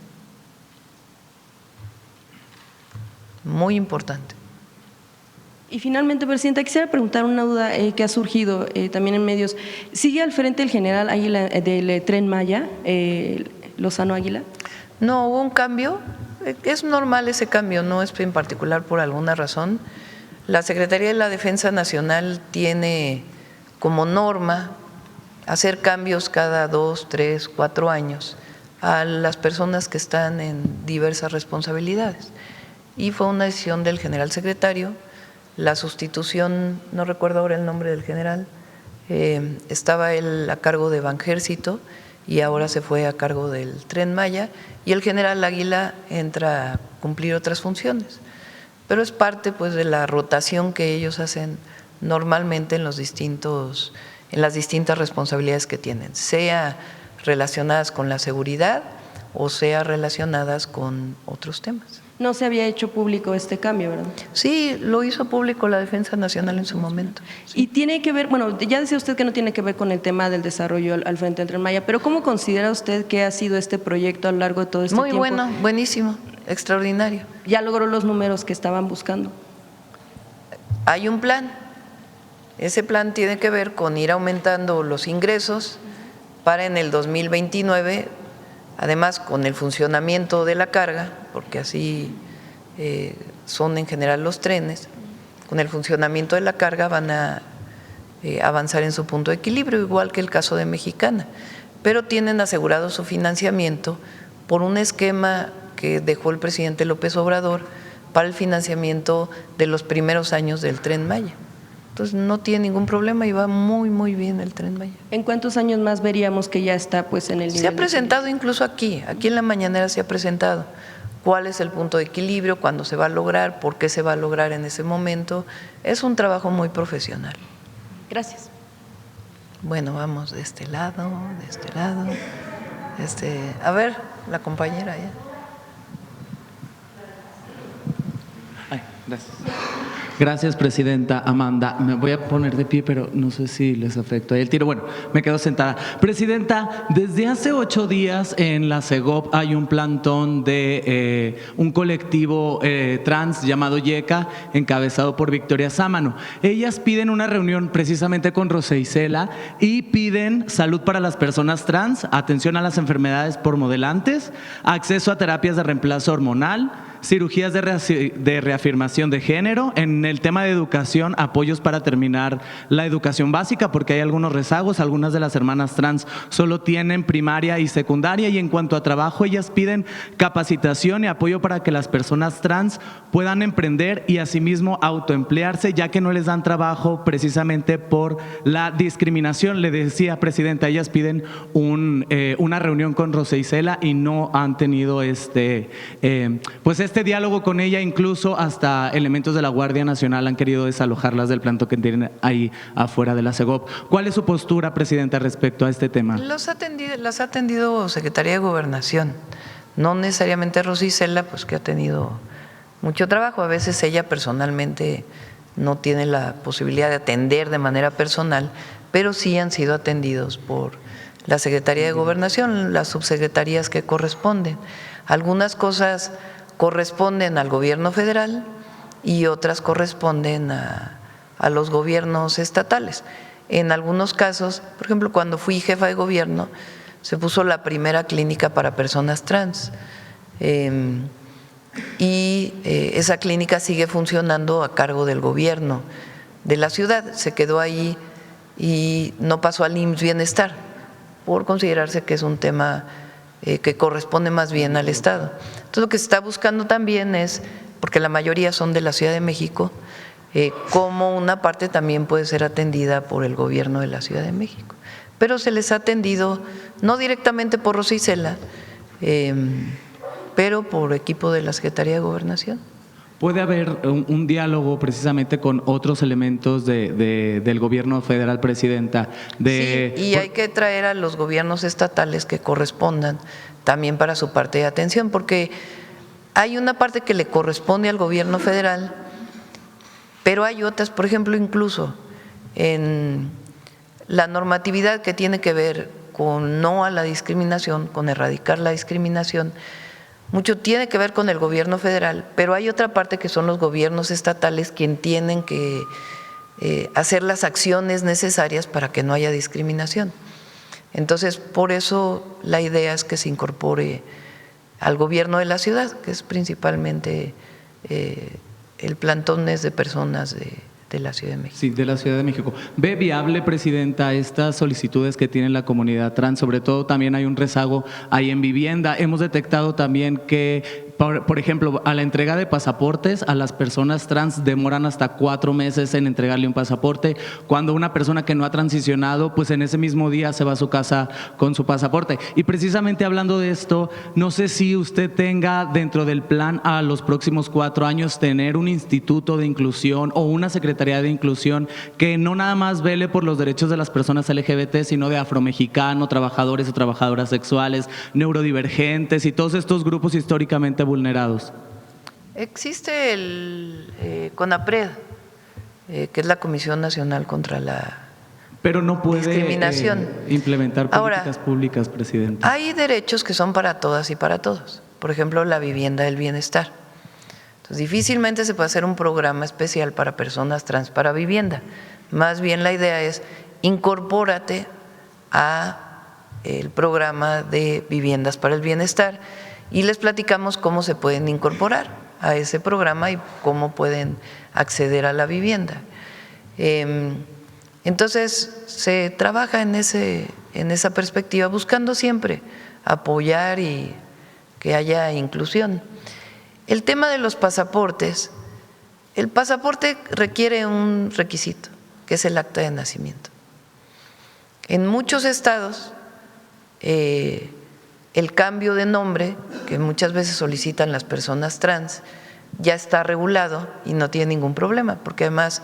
C: muy importante.
H: Y finalmente, Presidenta, quisiera preguntar una duda que ha surgido también en medios. ¿Sigue al frente el general Águila del Tren Maya, Lozano Águila?
C: No, hubo un cambio, es normal ese cambio, no es en particular por alguna razón. La Secretaría de la Defensa Nacional tiene como norma hacer cambios cada 2, 3, 4 años a las personas que están en diversas responsabilidades. Y fue una decisión del general secretario, la sustitución, no recuerdo ahora el nombre del general, estaba él a cargo de Banjército y ahora se fue a cargo del Tren Maya, y el general Águila entra a cumplir otras funciones. Pero es parte pues de la rotación que ellos hacen normalmente en las distintas responsabilidades que tienen, sea relacionadas con la seguridad o sea relacionadas con otros temas.
H: No se había hecho público este cambio, ¿verdad?
C: Sí, lo hizo público la Defensa Nacional en su momento. Sí.
H: Y tiene que ver, bueno, ya decía usted que no tiene que ver con el tema del desarrollo al frente del Tren Maya, pero ¿cómo considera usted que ha sido este proyecto a lo largo de todo este tiempo?
C: Muy bueno, buenísimo, extraordinario.
H: ¿Ya logró los números que estaban buscando?
C: Hay un plan. Ese plan tiene que ver con ir aumentando los ingresos para en el 2029, además con el funcionamiento de la carga, porque así son en general los trenes, con el funcionamiento de la carga van a avanzar en su punto de equilibrio, igual que el caso de Mexicana, pero tienen asegurado su financiamiento por un esquema que dejó el presidente López Obrador para el financiamiento de los primeros años del Tren Maya. Entonces no tiene ningún problema y va muy, muy bien el Tren Maya.
H: ¿En cuántos años más veríamos que ya está pues en el nivel?
C: Se ha presentado incluso aquí en la mañanera se ha presentado cuál es el punto de equilibrio, cuándo se va a lograr, por qué se va a lograr en ese momento. Es un trabajo muy profesional.
H: Gracias.
C: Bueno, vamos de este lado, a ver, la compañera ya.
I: Ay, gracias. Gracias, presidenta Amanda. Me voy a poner de pie, pero no sé si les afectó el tiro. Bueno, me quedo sentada. Presidenta, desde hace 8 días en la CEGOP hay un plantón de un colectivo trans llamado YECA, encabezado por Victoria Sámano. Ellas piden una reunión precisamente con Rosa Isela y piden salud para las personas trans, atención a las enfermedades por modelantes, acceso a terapias de reemplazo hormonal, cirugías de reafirmación de género, en el tema de educación, apoyos para terminar la educación básica, porque hay algunos rezagos, algunas de las hermanas trans solo tienen primaria y secundaria, y en cuanto a trabajo, ellas piden capacitación y apoyo para que las personas trans puedan emprender y asimismo autoemplearse, ya que no les dan trabajo precisamente por la discriminación. Le decía, presidenta, ellas piden una reunión con Rosa Isela y no han tenido este diálogo con ella, incluso hasta elementos de la Guardia Nacional han querido desalojarlas del plantón que tienen ahí afuera de la CEGOP. ¿Cuál es su postura, presidenta, respecto a este tema? Las ha atendido Secretaría de Gobernación, no necesariamente Rosa Isela, pues que ha tenido mucho trabajo. A veces ella personalmente no tiene la posibilidad de atender de manera personal, pero sí han sido atendidos por la Secretaría de Gobernación, las subsecretarías que corresponden. Algunas cosas corresponden al gobierno federal y otras corresponden a los gobiernos estatales. En algunos casos, por ejemplo, cuando fui jefa de gobierno, se puso la primera clínica para personas trans y esa clínica sigue funcionando a cargo del gobierno de la ciudad. Se quedó ahí y no pasó al IMSS Bienestar por considerarse que es un tema que corresponde más bien al Estado. Entonces lo que se está buscando también es, porque la mayoría son de la Ciudad de México, cómo una parte también puede ser atendida por el gobierno de la Ciudad de México. Pero se les ha atendido no directamente por Rosa Isela, pero por equipo de la Secretaría de Gobernación. ¿Puede haber un diálogo precisamente con otros elementos del gobierno federal, presidenta? Sí, y hay que traer a los gobiernos estatales que correspondan también para su parte de atención, porque hay una parte que le corresponde al gobierno federal, pero hay otras, por ejemplo, incluso en la normatividad que tiene que ver con no a la discriminación, con erradicar la discriminación. Mucho tiene que ver con el gobierno federal, pero hay otra parte que son los gobiernos estatales quienes tienen que hacer las acciones necesarias para que no haya discriminación. Entonces, por eso la idea es que se incorpore al gobierno de la ciudad, que es principalmente el plantón es de personas de la Ciudad de México. Sí, de la Ciudad de México. ¿Ve viable, presidenta, estas solicitudes que tiene la comunidad trans? Sobre todo también hay un rezago ahí en vivienda. Hemos detectado también que por ejemplo, a la entrega de pasaportes, a las personas trans demoran hasta 4 meses en entregarle un pasaporte, cuando una persona que no ha transicionado, pues en ese mismo día se va a su casa con su pasaporte. Y precisamente hablando de esto, no sé si usted tenga dentro del plan a los próximos 4 años tener un instituto de inclusión o una secretaría de inclusión que no nada más vele por los derechos de las personas LGBT, sino de afromexicano, trabajadores o trabajadoras sexuales, neurodivergentes y todos estos grupos históricamente vulnerados.
C: Existe el CONAPRED, que es la Comisión Nacional contra la
I: Pero no puede
C: discriminación.
I: Implementar políticas
C: Ahora,
I: públicas, presidente.
C: Hay derechos que son para todas y para todos. Por ejemplo, la vivienda del bienestar. Entonces, difícilmente se puede hacer un programa especial para personas trans para vivienda. Más bien la idea es incorpórate a el programa de viviendas para el bienestar y les platicamos cómo se pueden incorporar a ese programa y cómo pueden acceder a la vivienda. Entonces, se trabaja en esa perspectiva, buscando siempre apoyar y que haya inclusión. El tema de los pasaportes, el pasaporte requiere un requisito, que es el acta de nacimiento. En muchos estados, el cambio de nombre, que muchas veces solicitan las personas trans, ya está regulado y no tiene ningún problema, porque además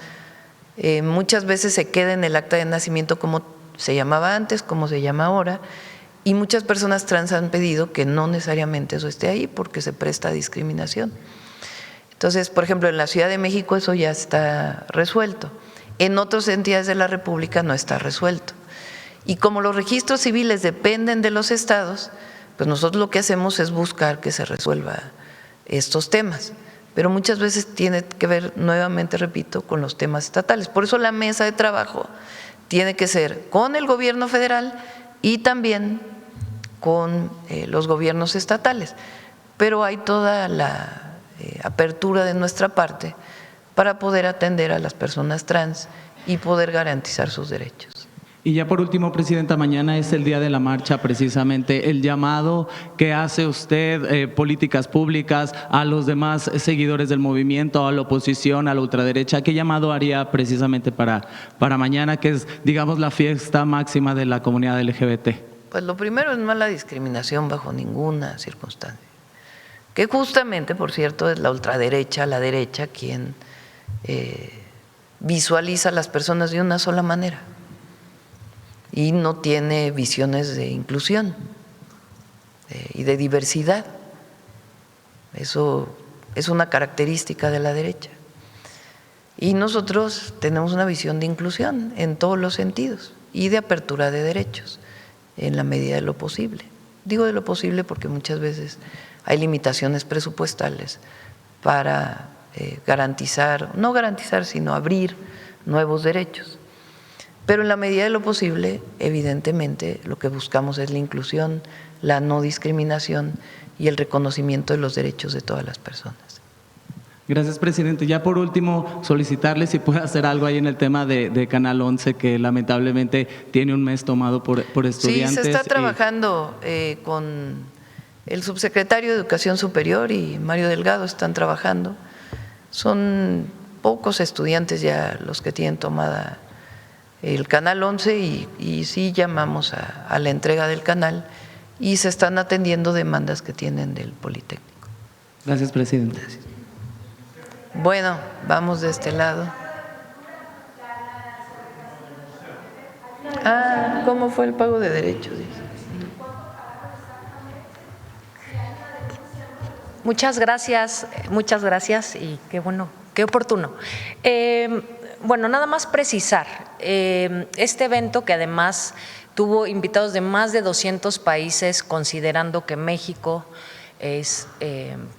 C: muchas veces se queda en el acta de nacimiento como se llamaba antes, como se llama ahora, y muchas personas trans han pedido que no necesariamente eso esté ahí porque se presta a discriminación. Entonces, por ejemplo, en la Ciudad de México eso ya está resuelto. En otras entidades de la República no está resuelto. Y como los registros civiles dependen de los estados, pues nosotros lo que hacemos es buscar que se resuelva estos temas. Pero muchas veces tiene que ver, nuevamente repito, con los temas estatales. Por eso la mesa de trabajo tiene que ser con el gobierno federal y también con los gobiernos estatales. Pero hay toda la apertura de nuestra parte para poder atender a las personas trans y poder garantizar sus derechos.
I: Y ya por último, presidenta, mañana es el día de la marcha, precisamente. El llamado que hace usted, políticas públicas, a los demás seguidores del movimiento, a la oposición, a la ultraderecha, ¿qué llamado haría precisamente para mañana, que es, digamos, la fiesta máxima de la comunidad LGBT?
C: Pues lo primero es no la discriminación bajo ninguna circunstancia. Que justamente, por cierto, es la ultraderecha, la derecha, quien visualiza a las personas de una sola manera y no tiene visiones de inclusión y de diversidad. Eso es una característica de la derecha. Y nosotros tenemos una visión de inclusión en todos los sentidos y de apertura de derechos en la medida de lo posible. Digo de lo posible porque muchas veces hay limitaciones presupuestales para garantizar, no garantizar, sino abrir nuevos derechos. Pero en la medida de lo posible, evidentemente, lo que buscamos es la inclusión, la no discriminación y el reconocimiento de los derechos de todas las personas.
I: Gracias, presidente. Ya por último, solicitarle si puede hacer algo ahí en el tema de Canal 11, que lamentablemente tiene un mes tomado por estudiantes.
C: Sí, se está trabajando con el subsecretario de Educación Superior y Mario Delgado, están trabajando. Son pocos estudiantes ya los que tienen tomada el Canal 11 y sí llamamos a la entrega del canal y se están atendiendo demandas que tienen del Politécnico.
I: Gracias, presidente.
C: Gracias. Bueno, vamos de este lado. ¿Cómo fue el pago de derechos?
B: Muchas gracias y qué bueno, qué oportuno. Bueno, nada más precisar, este evento que además tuvo invitados de más de 200 países, considerando que México es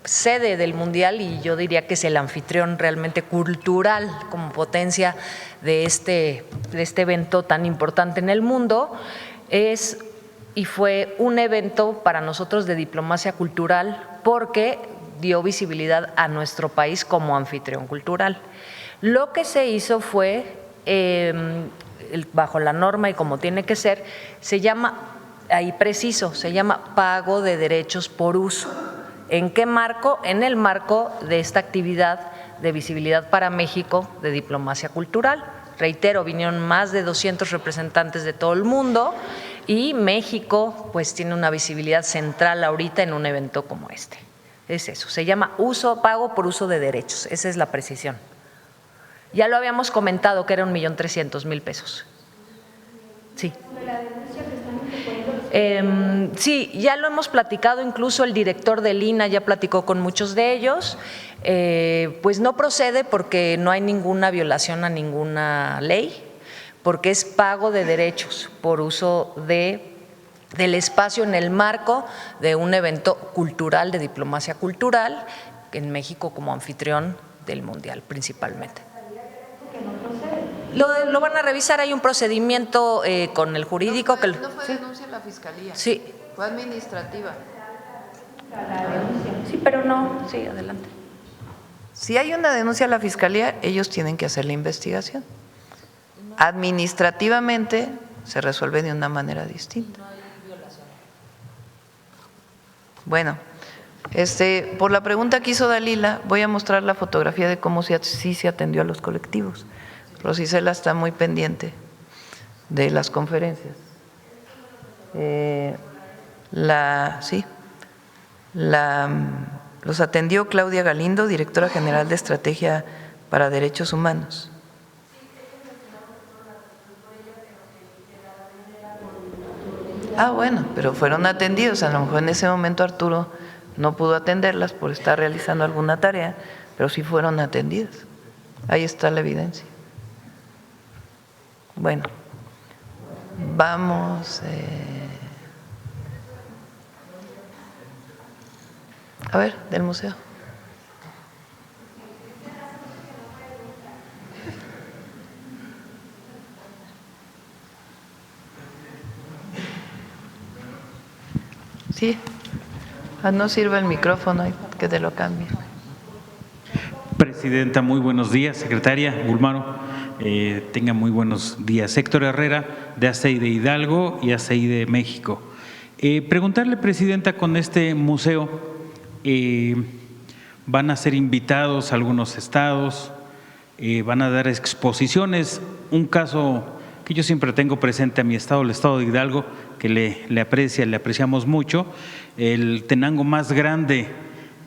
B: sede del Mundial y yo diría que es el anfitrión realmente cultural como potencia de este evento tan importante en el mundo, y fue un evento para nosotros de diplomacia cultural porque dio visibilidad a nuestro país como anfitrión cultural. Lo que se hizo fue, bajo la norma y como tiene que ser, se llama, ahí preciso, se llama pago de derechos por uso. ¿En qué marco? En el marco de esta actividad de visibilidad para México de diplomacia cultural. Reitero, vinieron más de 200 representantes de todo el mundo y México pues tiene una visibilidad central ahorita en un evento como este. Es eso, se llama pago por uso de derechos, esa es la precisión. Ya lo habíamos comentado que era 1.300.000 pesos. Sí. Sí, ya lo hemos platicado, incluso el director del INAH ya platicó con muchos de ellos. Pues no procede porque no hay ninguna violación a ninguna ley, porque es pago de derechos por uso del espacio en el marco de un evento cultural, de diplomacia cultural, en México como anfitrión del Mundial principalmente. Lo van a revisar, hay un procedimiento con el jurídico.
C: No fue denuncia a la Fiscalía.
B: Sí.
C: Fue administrativa.
B: Sí, pero no. Sí, adelante.
C: Si hay una denuncia a la Fiscalía, ellos tienen que hacer la investigación. Administrativamente se resuelve de una manera distinta. Bueno, por la pregunta que hizo Dalila, voy a mostrar la fotografía de cómo sí se atendió a los colectivos. Rosicela está muy pendiente de las conferencias. Los atendió Claudia Galindo, directora general de Estrategia para Derechos Humanos. Bueno, pero fueron atendidos. A lo mejor en ese momento Arturo no pudo atenderlas por estar realizando alguna tarea, pero sí fueron atendidas. Ahí está la evidencia. Bueno, vamos a ver, del museo. Sí, no sirve el micrófono, que te lo cambie.
J: Presidenta, muy buenos días. Secretaria Gulmaro, tenga muy buenos días. Héctor Herrera, de ACEI de Hidalgo y ACEI de México. Preguntarle, Presidenta, con este museo, van a ser invitados algunos estados, van a dar exposiciones. Un caso que yo siempre tengo presente a mi estado, el estado de Hidalgo, que le apreciamos mucho, el Tenango más grande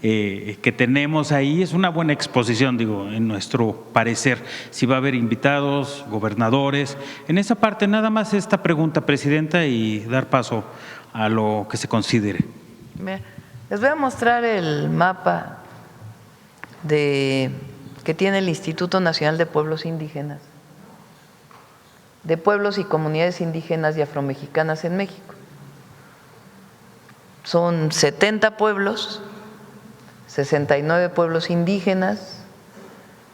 J: que tenemos ahí, es una buena exposición, digo, en nuestro parecer. Si va a haber invitados, gobernadores, en esa parte nada más esta pregunta, Presidenta, y dar paso a lo que se considere.
C: Les voy a mostrar el mapa que tiene el Instituto Nacional de Pueblos Indígenas, de pueblos y comunidades indígenas y afromexicanas en México. Son 70 pueblos, 69 pueblos indígenas,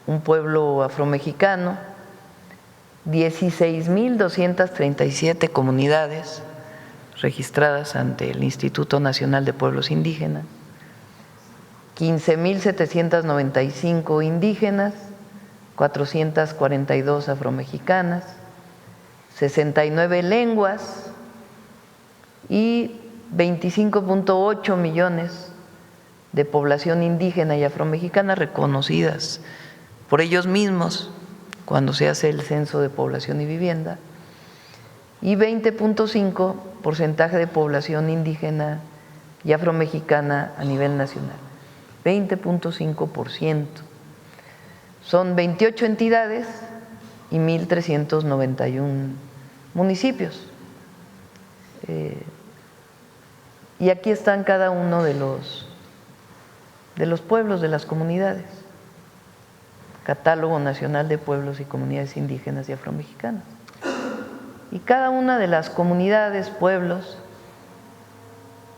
C: un pueblo afromexicano, 16.237 comunidades registradas ante el Instituto Nacional de Pueblos Indígenas, 15.795 indígenas, 442 afromexicanas, 69 lenguas y 25.8 millones de población indígena y afromexicana reconocidas por ellos mismos cuando se hace el censo de población y vivienda, y 20.5% de población indígena y afromexicana a nivel nacional. 20.5%. Son 28 entidades y 1.391 municipios. Y aquí están cada uno de los pueblos, de las comunidades. Catálogo Nacional de Pueblos y Comunidades Indígenas y Afromexicanas. Y cada una de las comunidades, pueblos,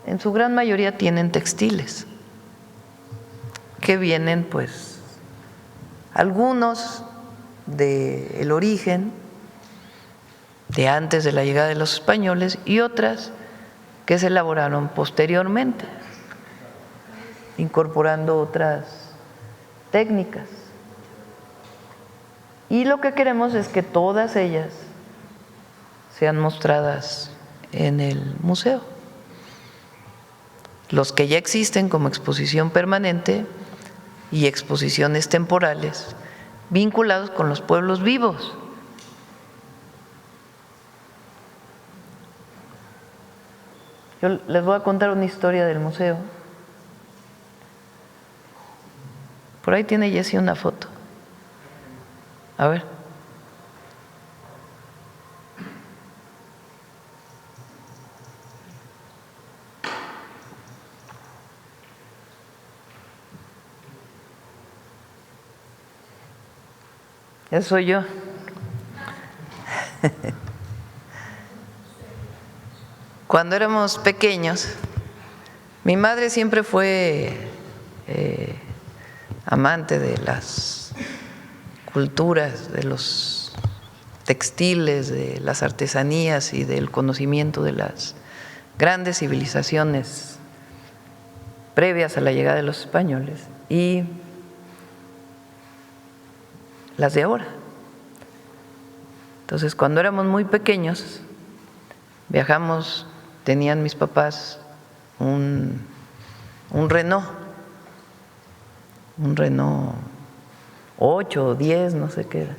C: en su gran mayoría tienen textiles, que vienen pues algunos del origen de antes de la llegada de los españoles y otras que se elaboraron posteriormente, incorporando otras técnicas. Y lo que queremos es que todas ellas sean mostradas en el museo. los que ya existen como exposición permanente y exposiciones temporales vinculados con los pueblos vivos. Yo les voy a contar una historia del museo. Por ahí tiene Jessy una foto. A ver. Ese soy yo. Cuando éramos pequeños, mi madre siempre fue amante de las culturas, de los textiles, de las artesanías y del conocimiento de las grandes civilizaciones previas a la llegada de los españoles y las de ahora. Entonces, cuando éramos muy pequeños, viajamos, tenían mis papás un Renault 8 o 10, no sé qué era,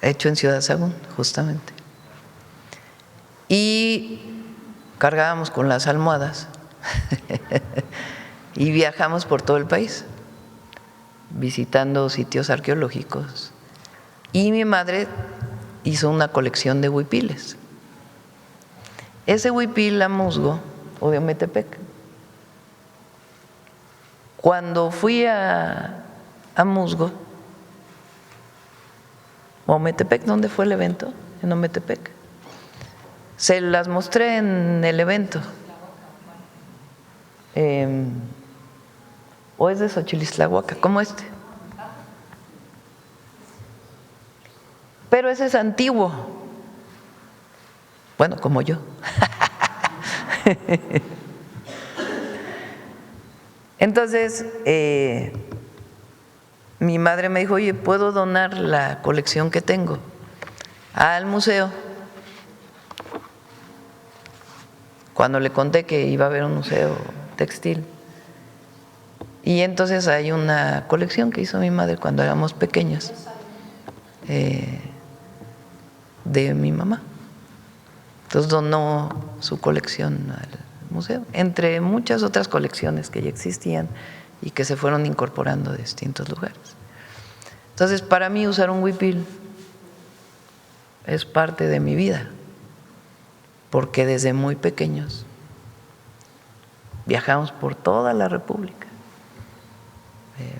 C: hecho en Ciudad Sagún, justamente. Y cargábamos con las almohadas y viajamos por todo el país, visitando sitios arqueológicos. Y mi madre hizo una colección de huipiles. Ese huipil la musgo o de Ometepec. Cuando fui a Musgo, o Ometepec, ¿dónde fue el evento? En Ometepec. Se las mostré en el evento. ¿O es de Xochilislahuaca? ¿Cómo este? Pero ese es antiguo. Bueno, como yo. Entonces, mi madre me dijo, oye, ¿puedo donar la colección que tengo al museo? Cuando le conté que iba a haber un museo textil. Y entonces hay una colección que hizo mi madre cuando éramos pequeños, de mi mamá. Entonces donó su colección al museo, entre muchas otras colecciones que ya existían y que se fueron incorporando de distintos lugares. Entonces, para mí usar un huipil es parte de mi vida, porque desde muy pequeños viajamos por toda la República.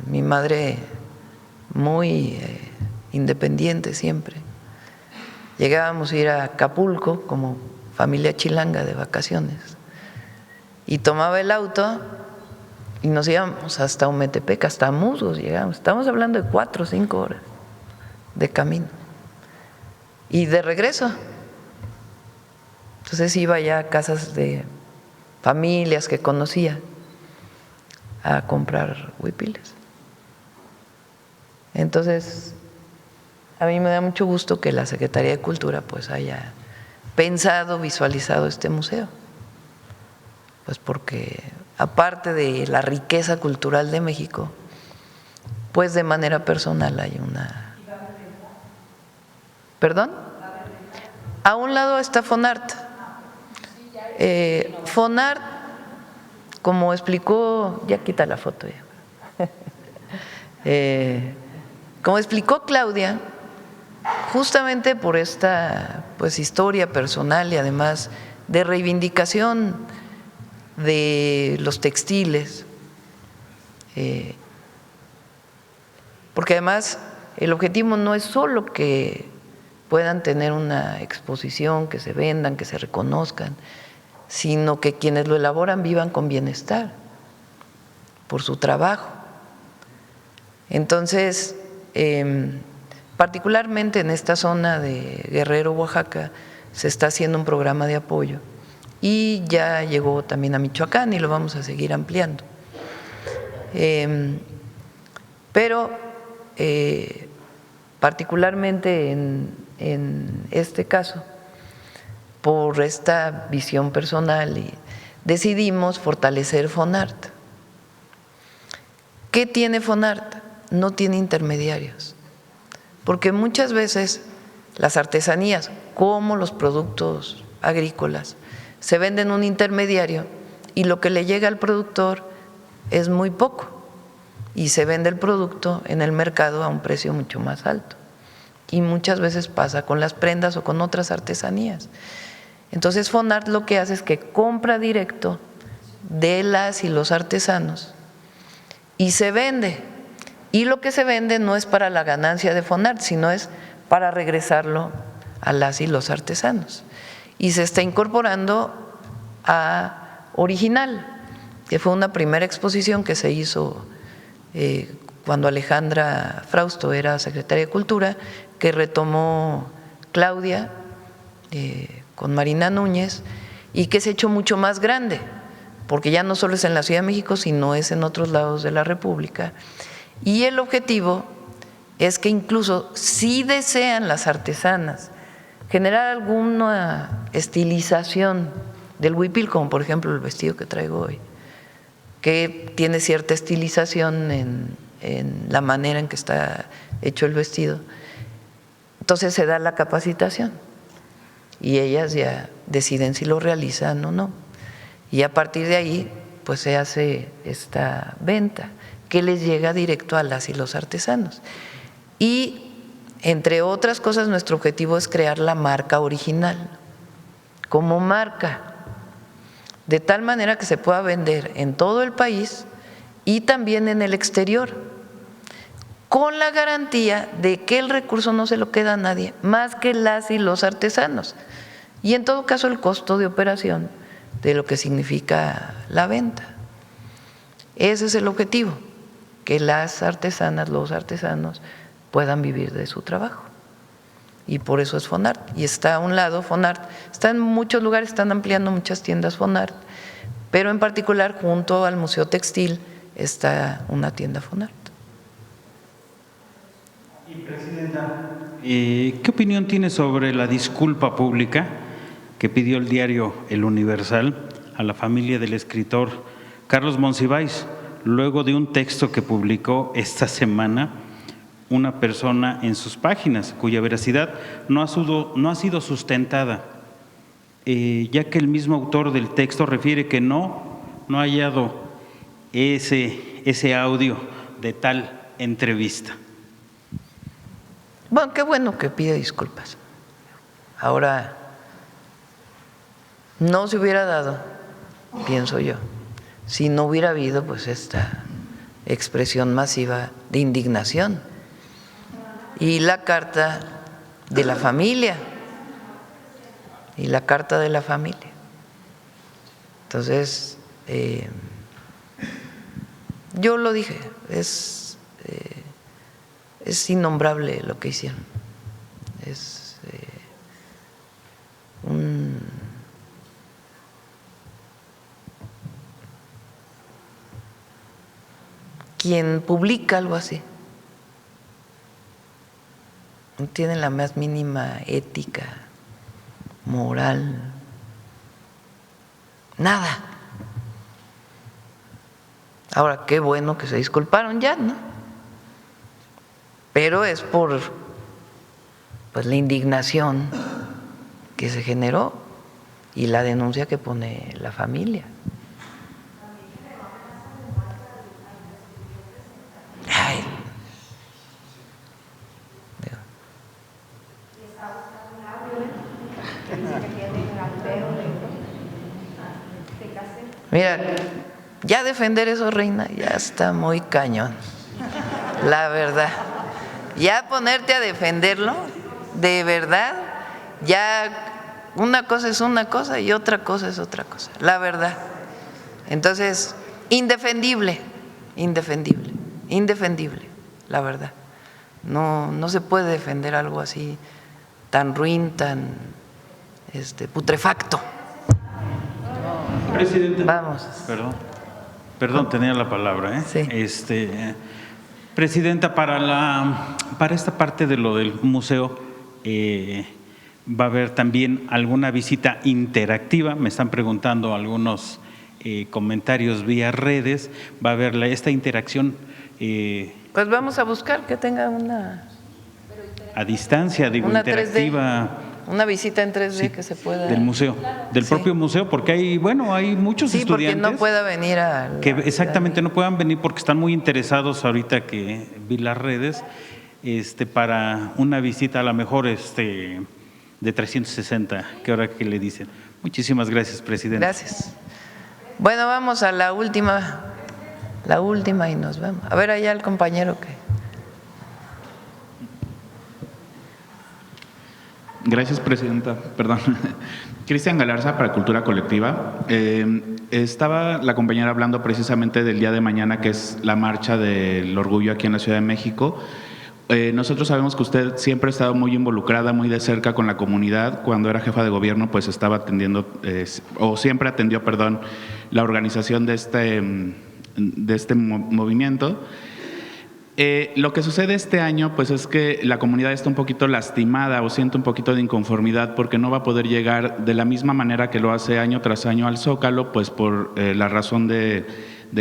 C: Mi madre muy independiente siempre. Llegábamos a ir a Acapulco como familia chilanga de vacaciones y tomaba el auto y nos íbamos hasta Ometepec, hasta Musgos llegábamos. Estamos hablando de 4 o 5 horas de camino y de regreso. Entonces iba ya a casas de familias que conocía a comprar huipiles. Entonces, a mí me da mucho gusto que la Secretaría de Cultura pues haya pensado, visualizado este museo, pues porque aparte de la riqueza cultural de México, pues de manera personal hay una… ¿Perdón? A un lado está Fonart. Fonart, como explicó, ya quita la foto ya. Como explicó Claudia, justamente por esta pues historia personal y además de reivindicación de los textiles, porque además el objetivo no es solo que puedan tener una exposición, que se vendan, que se reconozcan, sino que quienes lo elaboran vivan con bienestar por su trabajo. Entonces, particularmente en esta zona de Guerrero, Oaxaca, se está haciendo un programa de apoyo y ya llegó también a Michoacán y lo vamos a seguir ampliando. Pero particularmente en este caso, por esta visión personal y decidimos fortalecer Fonart. ¿Qué tiene Fonart? No tiene intermediarios, porque muchas veces las artesanías, como los productos agrícolas, se venden un intermediario y lo que le llega al productor es muy poco y se vende el producto en el mercado a un precio mucho más alto. Y muchas veces pasa con las prendas o con otras artesanías. Entonces Fonart lo que hace es que compra directo de las y los artesanos y se vende. Y lo que se vende no es para la ganancia de Fonart, sino es para regresarlo a las y los artesanos. Y se está incorporando a Original, que fue una primera exposición que se hizo cuando Alejandra Frausto era secretaria de Cultura, que retomó Claudia con Marina Núñez y que se ha hecho mucho más grande, porque ya no solo es en la Ciudad de México, sino es en otros lados de la República. Y el objetivo es que incluso si desean las artesanas generar alguna estilización del huipil, como por ejemplo el vestido que traigo hoy, que tiene cierta estilización en la manera en que está hecho el vestido, entonces se da la capacitación y ellas ya deciden si lo realizan o no. Y a partir de ahí pues se hace esta venta que les llega directo a las y los artesanos. Y entre otras cosas nuestro objetivo es crear la marca Original como marca, de tal manera que se pueda vender en todo el país y también en el exterior, con la garantía de que el recurso no se lo queda a nadie más que las y los artesanos, y en todo caso el costo de operación de lo que significa la venta. Ese es el objetivo, que las artesanas, los artesanos puedan vivir de su trabajo. Y por eso es Fonart. Y está a un lado Fonart, está en muchos lugares, están ampliando muchas tiendas Fonart, pero en particular junto al Museo Textil está una tienda Fonart.
J: Y Presidenta, ¿qué opinión tiene sobre la disculpa pública que pidió el diario El Universal a la familia del escritor Carlos Monsiváis, luego de un texto que publicó esta semana una persona en sus páginas, cuya veracidad no ha sido sustentada, ya que el mismo autor del texto refiere que no ha hallado ese audio de tal entrevista?
C: Bueno, qué bueno que pide disculpas. Ahora, no se hubiera dado, pienso yo, si no hubiera habido pues esta expresión masiva de indignación y la carta de la familia, Entonces, yo lo dije, es innombrable lo que hicieron, es quien publica algo así no tiene la más mínima ética, moral, nada. Ahora, qué bueno que se disculparon ya, ¿no? Pero es por pues la indignación que se generó y la denuncia que pone la familia. Ay. Mira, ya defender eso, reina, ya está muy cañón, la verdad. Ya ponerte a defenderlo, de verdad, ya una cosa es una cosa y otra cosa es otra cosa, la verdad. Entonces, indefendible, la verdad. No se puede defender algo así tan ruin, tan putrefacto.
J: Presidente.
C: Vamos.
J: Perdón, tenía la palabra.
C: Sí.
J: Presidenta, para esta parte de lo del museo, va a haber también alguna visita interactiva. Me están preguntando algunos comentarios vía redes, va a haber esta interacción.
C: Pues vamos a buscar que tenga una
J: A distancia, digo,
C: una
J: interactiva.
C: 3D, una visita en 3D que se pueda.
J: Del museo, del propio museo, porque hay muchos estudiantes.
C: Porque no pueda venir a.
J: Que exactamente no puedan venir porque están muy interesados ahorita que vi las redes, para una visita a lo mejor de 360, que ahora que le dicen. Muchísimas gracias, presidente.
C: Gracias. Bueno, vamos a la última y nos vamos. A ver allá el compañero que.
K: Gracias, presidenta. Perdón. Cristian Galarza, para Cultura Colectiva. Estaba la compañera hablando precisamente del día de mañana, que es la marcha del orgullo aquí en la Ciudad de México. Nosotros sabemos que usted siempre ha estado muy involucrada, muy de cerca con la comunidad. Cuando era jefa de gobierno, pues estaba atendiendo, siempre atendió, la organización de este movimiento. Lo que sucede este año pues es que la comunidad está un poquito lastimada o siente un poquito de inconformidad porque no va a poder llegar de la misma manera que lo hace año tras año al Zócalo, pues por la razón del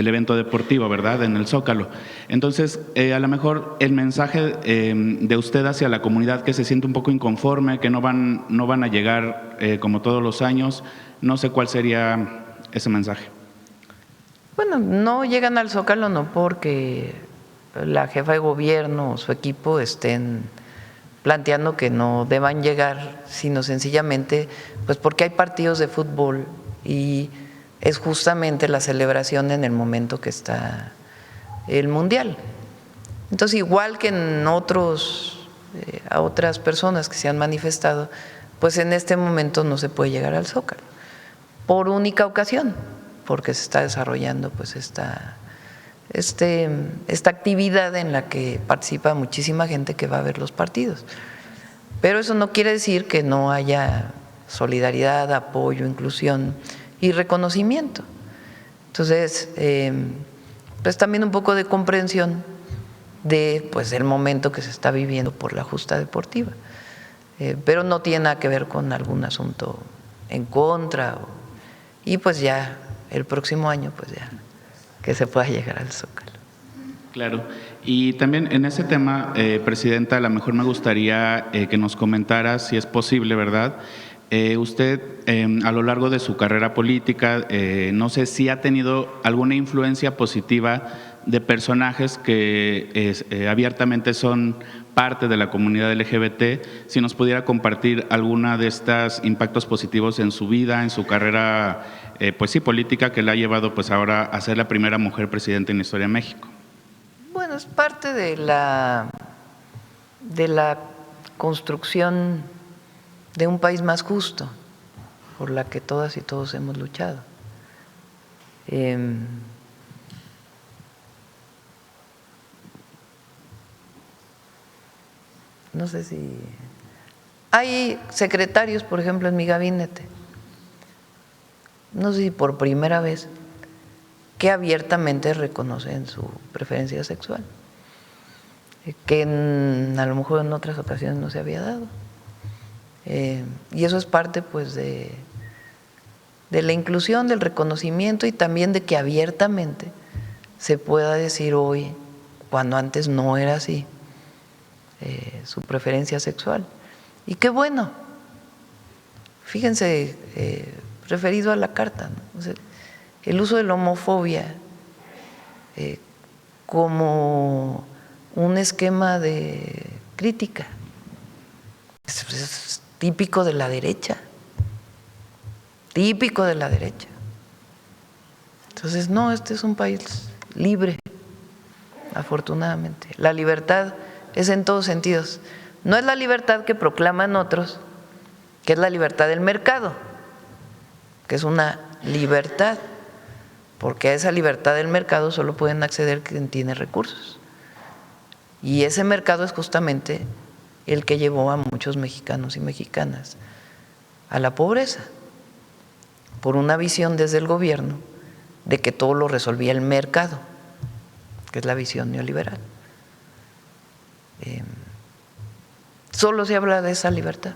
K: evento deportivo, ¿verdad?, en el Zócalo. Entonces, a lo mejor el mensaje de usted hacia la comunidad, que se siente un poco inconforme, que no van a llegar como todos los años, no sé cuál sería ese mensaje.
C: Bueno, no llegan al Zócalo no porque la jefa de gobierno o su equipo estén planteando que no deban llegar, sino sencillamente pues porque hay partidos de fútbol y es justamente la celebración en el momento que está el Mundial. Entonces, igual que en a otras personas que se han manifestado, pues en este momento no se puede llegar al Zócalo, por única ocasión, porque se está desarrollando pues esta actividad en la que participa muchísima gente que va a ver los partidos. Pero eso no quiere decir que no haya solidaridad, apoyo, inclusión y reconocimiento. Entonces, pues también un poco de comprensión del momento que se está viviendo por la justa deportiva. Pero no tiene nada que ver con algún asunto en contra. Y pues ya el próximo año, pues ya que se pueda llegar al Zócalo.
K: Claro. Y también en ese tema, presidenta, a lo mejor me gustaría que nos comentara, si es posible, ¿verdad? Usted, a lo largo de su carrera política, no sé si ha tenido alguna influencia positiva de personajes que abiertamente son parte de la comunidad LGBT, si nos pudiera compartir alguna de estos impactos positivos en su vida, en su carrera pues sí, política, que la ha llevado pues ahora a ser la primera mujer presidenta en la historia de México.
C: Bueno, es parte de la construcción de un país más justo, por la que todas y todos hemos luchado. No sé si… Hay secretarios, por ejemplo, en mi gabinete, no sé si por primera vez, que abiertamente reconocen su preferencia sexual, que a lo mejor en otras ocasiones no se había dado. Y eso es parte pues de la inclusión, del reconocimiento y también de que abiertamente se pueda decir hoy, cuando antes no era así, su preferencia sexual. Y qué bueno, fíjense, referido a la carta, ¿no? O sea, el uso de la homofobia como un esquema de crítica es típico de la derecha, típico de la derecha. Entonces, no, este es un país libre, afortunadamente. La libertad es en todos sentidos. No es la libertad que proclaman otros, que es la libertad del mercado, que es una libertad, porque a esa libertad del mercado solo pueden acceder quien tiene recursos. Y ese mercado es justamente el que llevó a muchos mexicanos y mexicanas a la pobreza, por una visión desde el gobierno de que todo lo resolvía el mercado, que es la visión neoliberal. Solo se habla de esa libertad,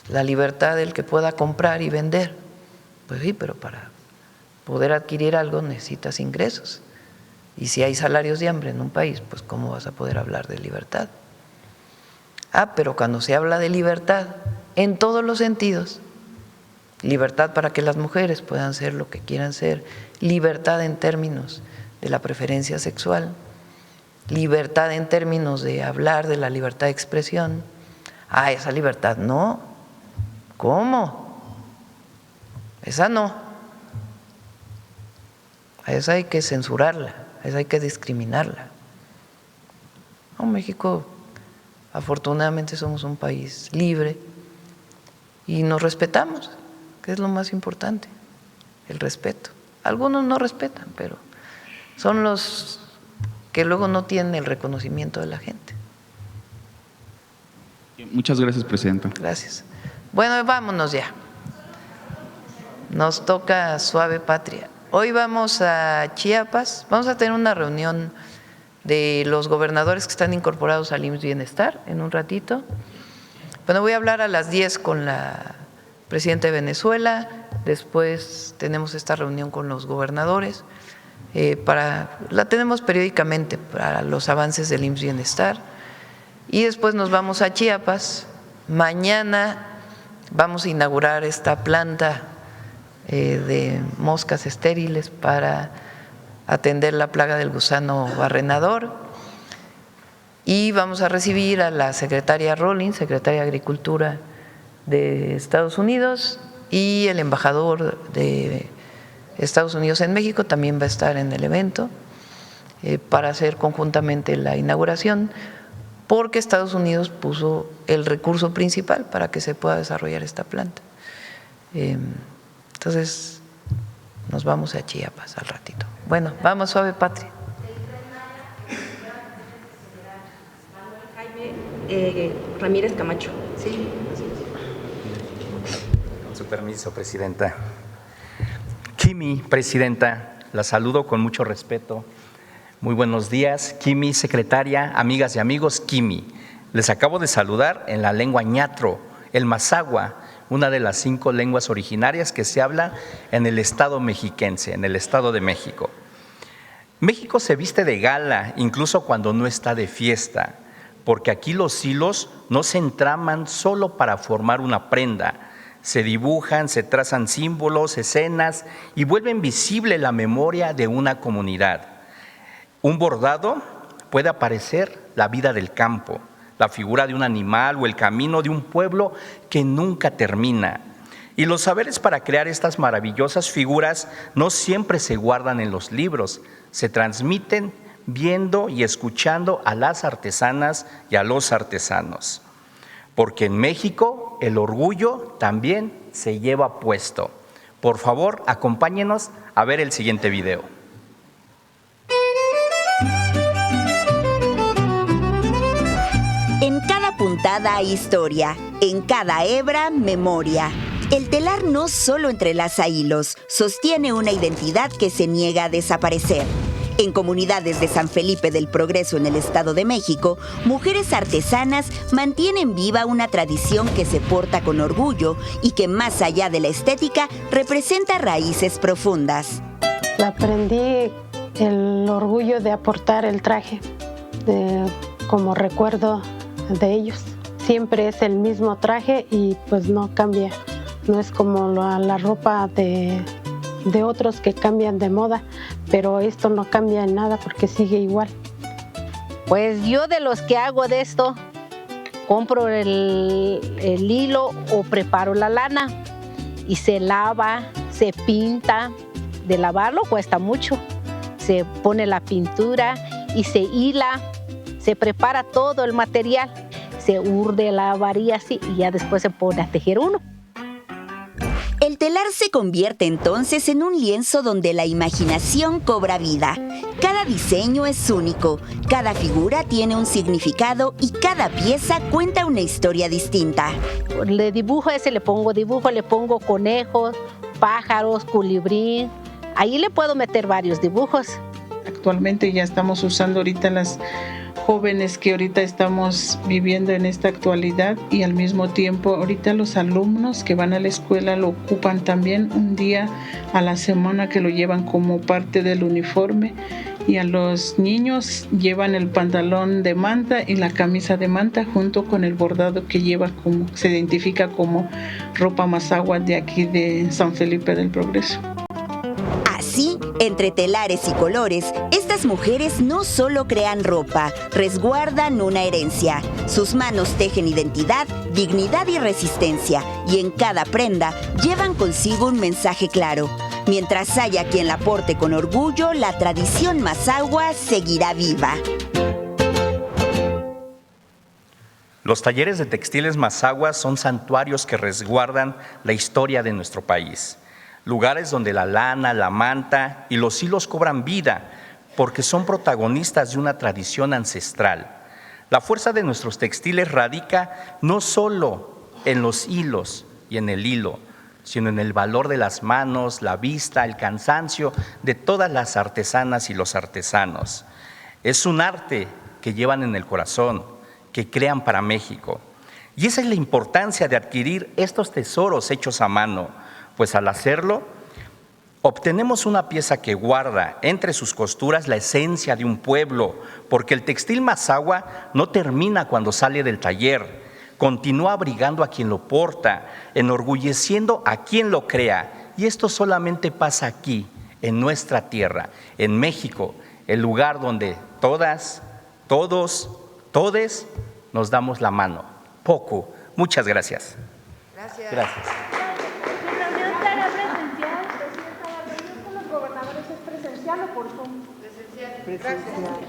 C: la libertad del que pueda comprar y vender. Pues sí, pero para poder adquirir algo necesitas ingresos. Y si hay salarios de hambre en un país, pues ¿cómo vas a poder hablar de libertad? Pero cuando se habla de libertad, en todos los sentidos, libertad para que las mujeres puedan ser lo que quieran ser, libertad en términos de la preferencia sexual, libertad en términos de hablar de la libertad de expresión. Esa libertad no. ¿Cómo? Esa no. A esa hay que censurarla, a esa hay que discriminarla. No, México, afortunadamente somos un país libre y nos respetamos, que es lo más importante, el respeto. Algunos no respetan, pero son los que luego no tienen el reconocimiento de la gente.
K: Muchas gracias, Presidenta.
C: Gracias. Bueno, vámonos ya. Nos toca suave patria. Hoy vamos a Chiapas, vamos a tener una reunión de los gobernadores que están incorporados al IMSS Bienestar en un ratito. Bueno, voy a hablar a las 10 con la presidenta de Venezuela, después tenemos esta reunión con los gobernadores, la tenemos periódicamente para los avances del IMSS Bienestar, y después nos vamos a Chiapas. Mañana vamos a inaugurar esta planta de moscas estériles para atender la plaga del gusano barrenador, y vamos a recibir a la secretaria Rawlings, secretaria de Agricultura de Estados Unidos, y el embajador de Estados Unidos en México también va a estar en el evento para hacer conjuntamente la inauguración, porque Estados Unidos puso el recurso principal para que se pueda desarrollar esta planta. Entonces, nos vamos a Chiapas al ratito. Bueno, vamos suave, patria.
H: Jaime Ramírez Camacho. Sí.
L: Con su permiso, Presidenta. Kimi, Presidenta, la saludo con mucho respeto. Muy buenos días. Kimi, Secretaria, amigas y amigos, Kimi. Les acabo de saludar en la lengua ñatro, el mazahua, una de las 5 lenguas originarias que se habla en el estado mexiquense, en el Estado de México. México se viste de gala, incluso cuando no está de fiesta, porque aquí los hilos no se entraman solo para formar una prenda, se dibujan, se trazan símbolos, escenas y vuelven visible la memoria de una comunidad. Un bordado puede aparecer la vida del campo, la figura de un animal o el camino de un pueblo que nunca termina. Y los saberes para crear estas maravillosas figuras no siempre se guardan en los libros, se transmiten viendo y escuchando a las artesanas y a los artesanos. Porque en México el orgullo también se lleva puesto. Por favor, acompáñenos a ver el siguiente video.
M: En cada puntada hay historia, en cada hebra, memoria. El telar no solo entrelaza hilos, sostiene una identidad que se niega a desaparecer. En comunidades de San Felipe del Progreso en el Estado de México, mujeres artesanas mantienen viva una tradición que se porta con orgullo y que más allá de la estética representa raíces profundas.
N: Aprendí el orgullo de aportar el traje como recuerdo de ellos. Siempre es el mismo traje y pues no cambia. No es como la ropa de otros que cambian de moda, pero esto no cambia en nada porque sigue igual.
O: Pues yo de los que hago de esto, compro el hilo o preparo la lana y se lava, se pinta. De lavarlo cuesta mucho. Se pone la pintura y se hila, se prepara todo el material, se urde la varilla así y ya después se pone a tejer uno.
M: El telar se convierte entonces en un lienzo donde la imaginación cobra vida. Cada diseño es único, cada figura tiene un significado y cada pieza cuenta una historia distinta.
O: Le dibujo ese, le pongo conejos, pájaros, colibrí. Ahí le puedo meter varios dibujos.
P: Actualmente ya estamos usando ahorita las jóvenes que ahorita estamos viviendo en esta actualidad, y al mismo tiempo ahorita los alumnos que van a la escuela lo ocupan también un día a la semana, que lo llevan como parte del uniforme, y a los niños llevan el pantalón de manta y la camisa de manta junto con el bordado que lleva, como se identifica como ropa mazahua de aquí de San Felipe del Progreso.
M: Así, entre telares y colores, estas mujeres no solo crean ropa, resguardan una herencia. Sus manos tejen identidad, dignidad y resistencia, y en cada prenda llevan consigo un mensaje claro. Mientras haya quien la porte con orgullo, la tradición mazahua seguirá viva.
L: Los talleres de textiles mazahuas son santuarios que resguardan la historia de nuestro país. Lugares donde la lana, la manta y los hilos cobran vida, porque son protagonistas de una tradición ancestral. La fuerza de nuestros textiles radica no solo en los hilos y en el hilo, sino en el valor de las manos, la vista, el cansancio de todas las artesanas y los artesanos. Es un arte que llevan en el corazón, que crean para México. Y esa es la importancia de adquirir estos tesoros hechos a mano, pues al hacerlo, obtenemos una pieza que guarda entre sus costuras la esencia de un pueblo, porque el textil mazahua no termina cuando sale del taller, continúa abrigando a quien lo porta, enorgulleciendo a quien lo crea. Y esto solamente pasa aquí, en nuestra tierra, en México, el lugar donde todas, todos, todes nos damos la mano. Poco. Muchas gracias.
O: Gracias.
L: Gracias.
Q: ¿Su reunión será presencial, presidenta? ¿La reunión con los gobernadores es presencial o por Zoom?
O: Presencial.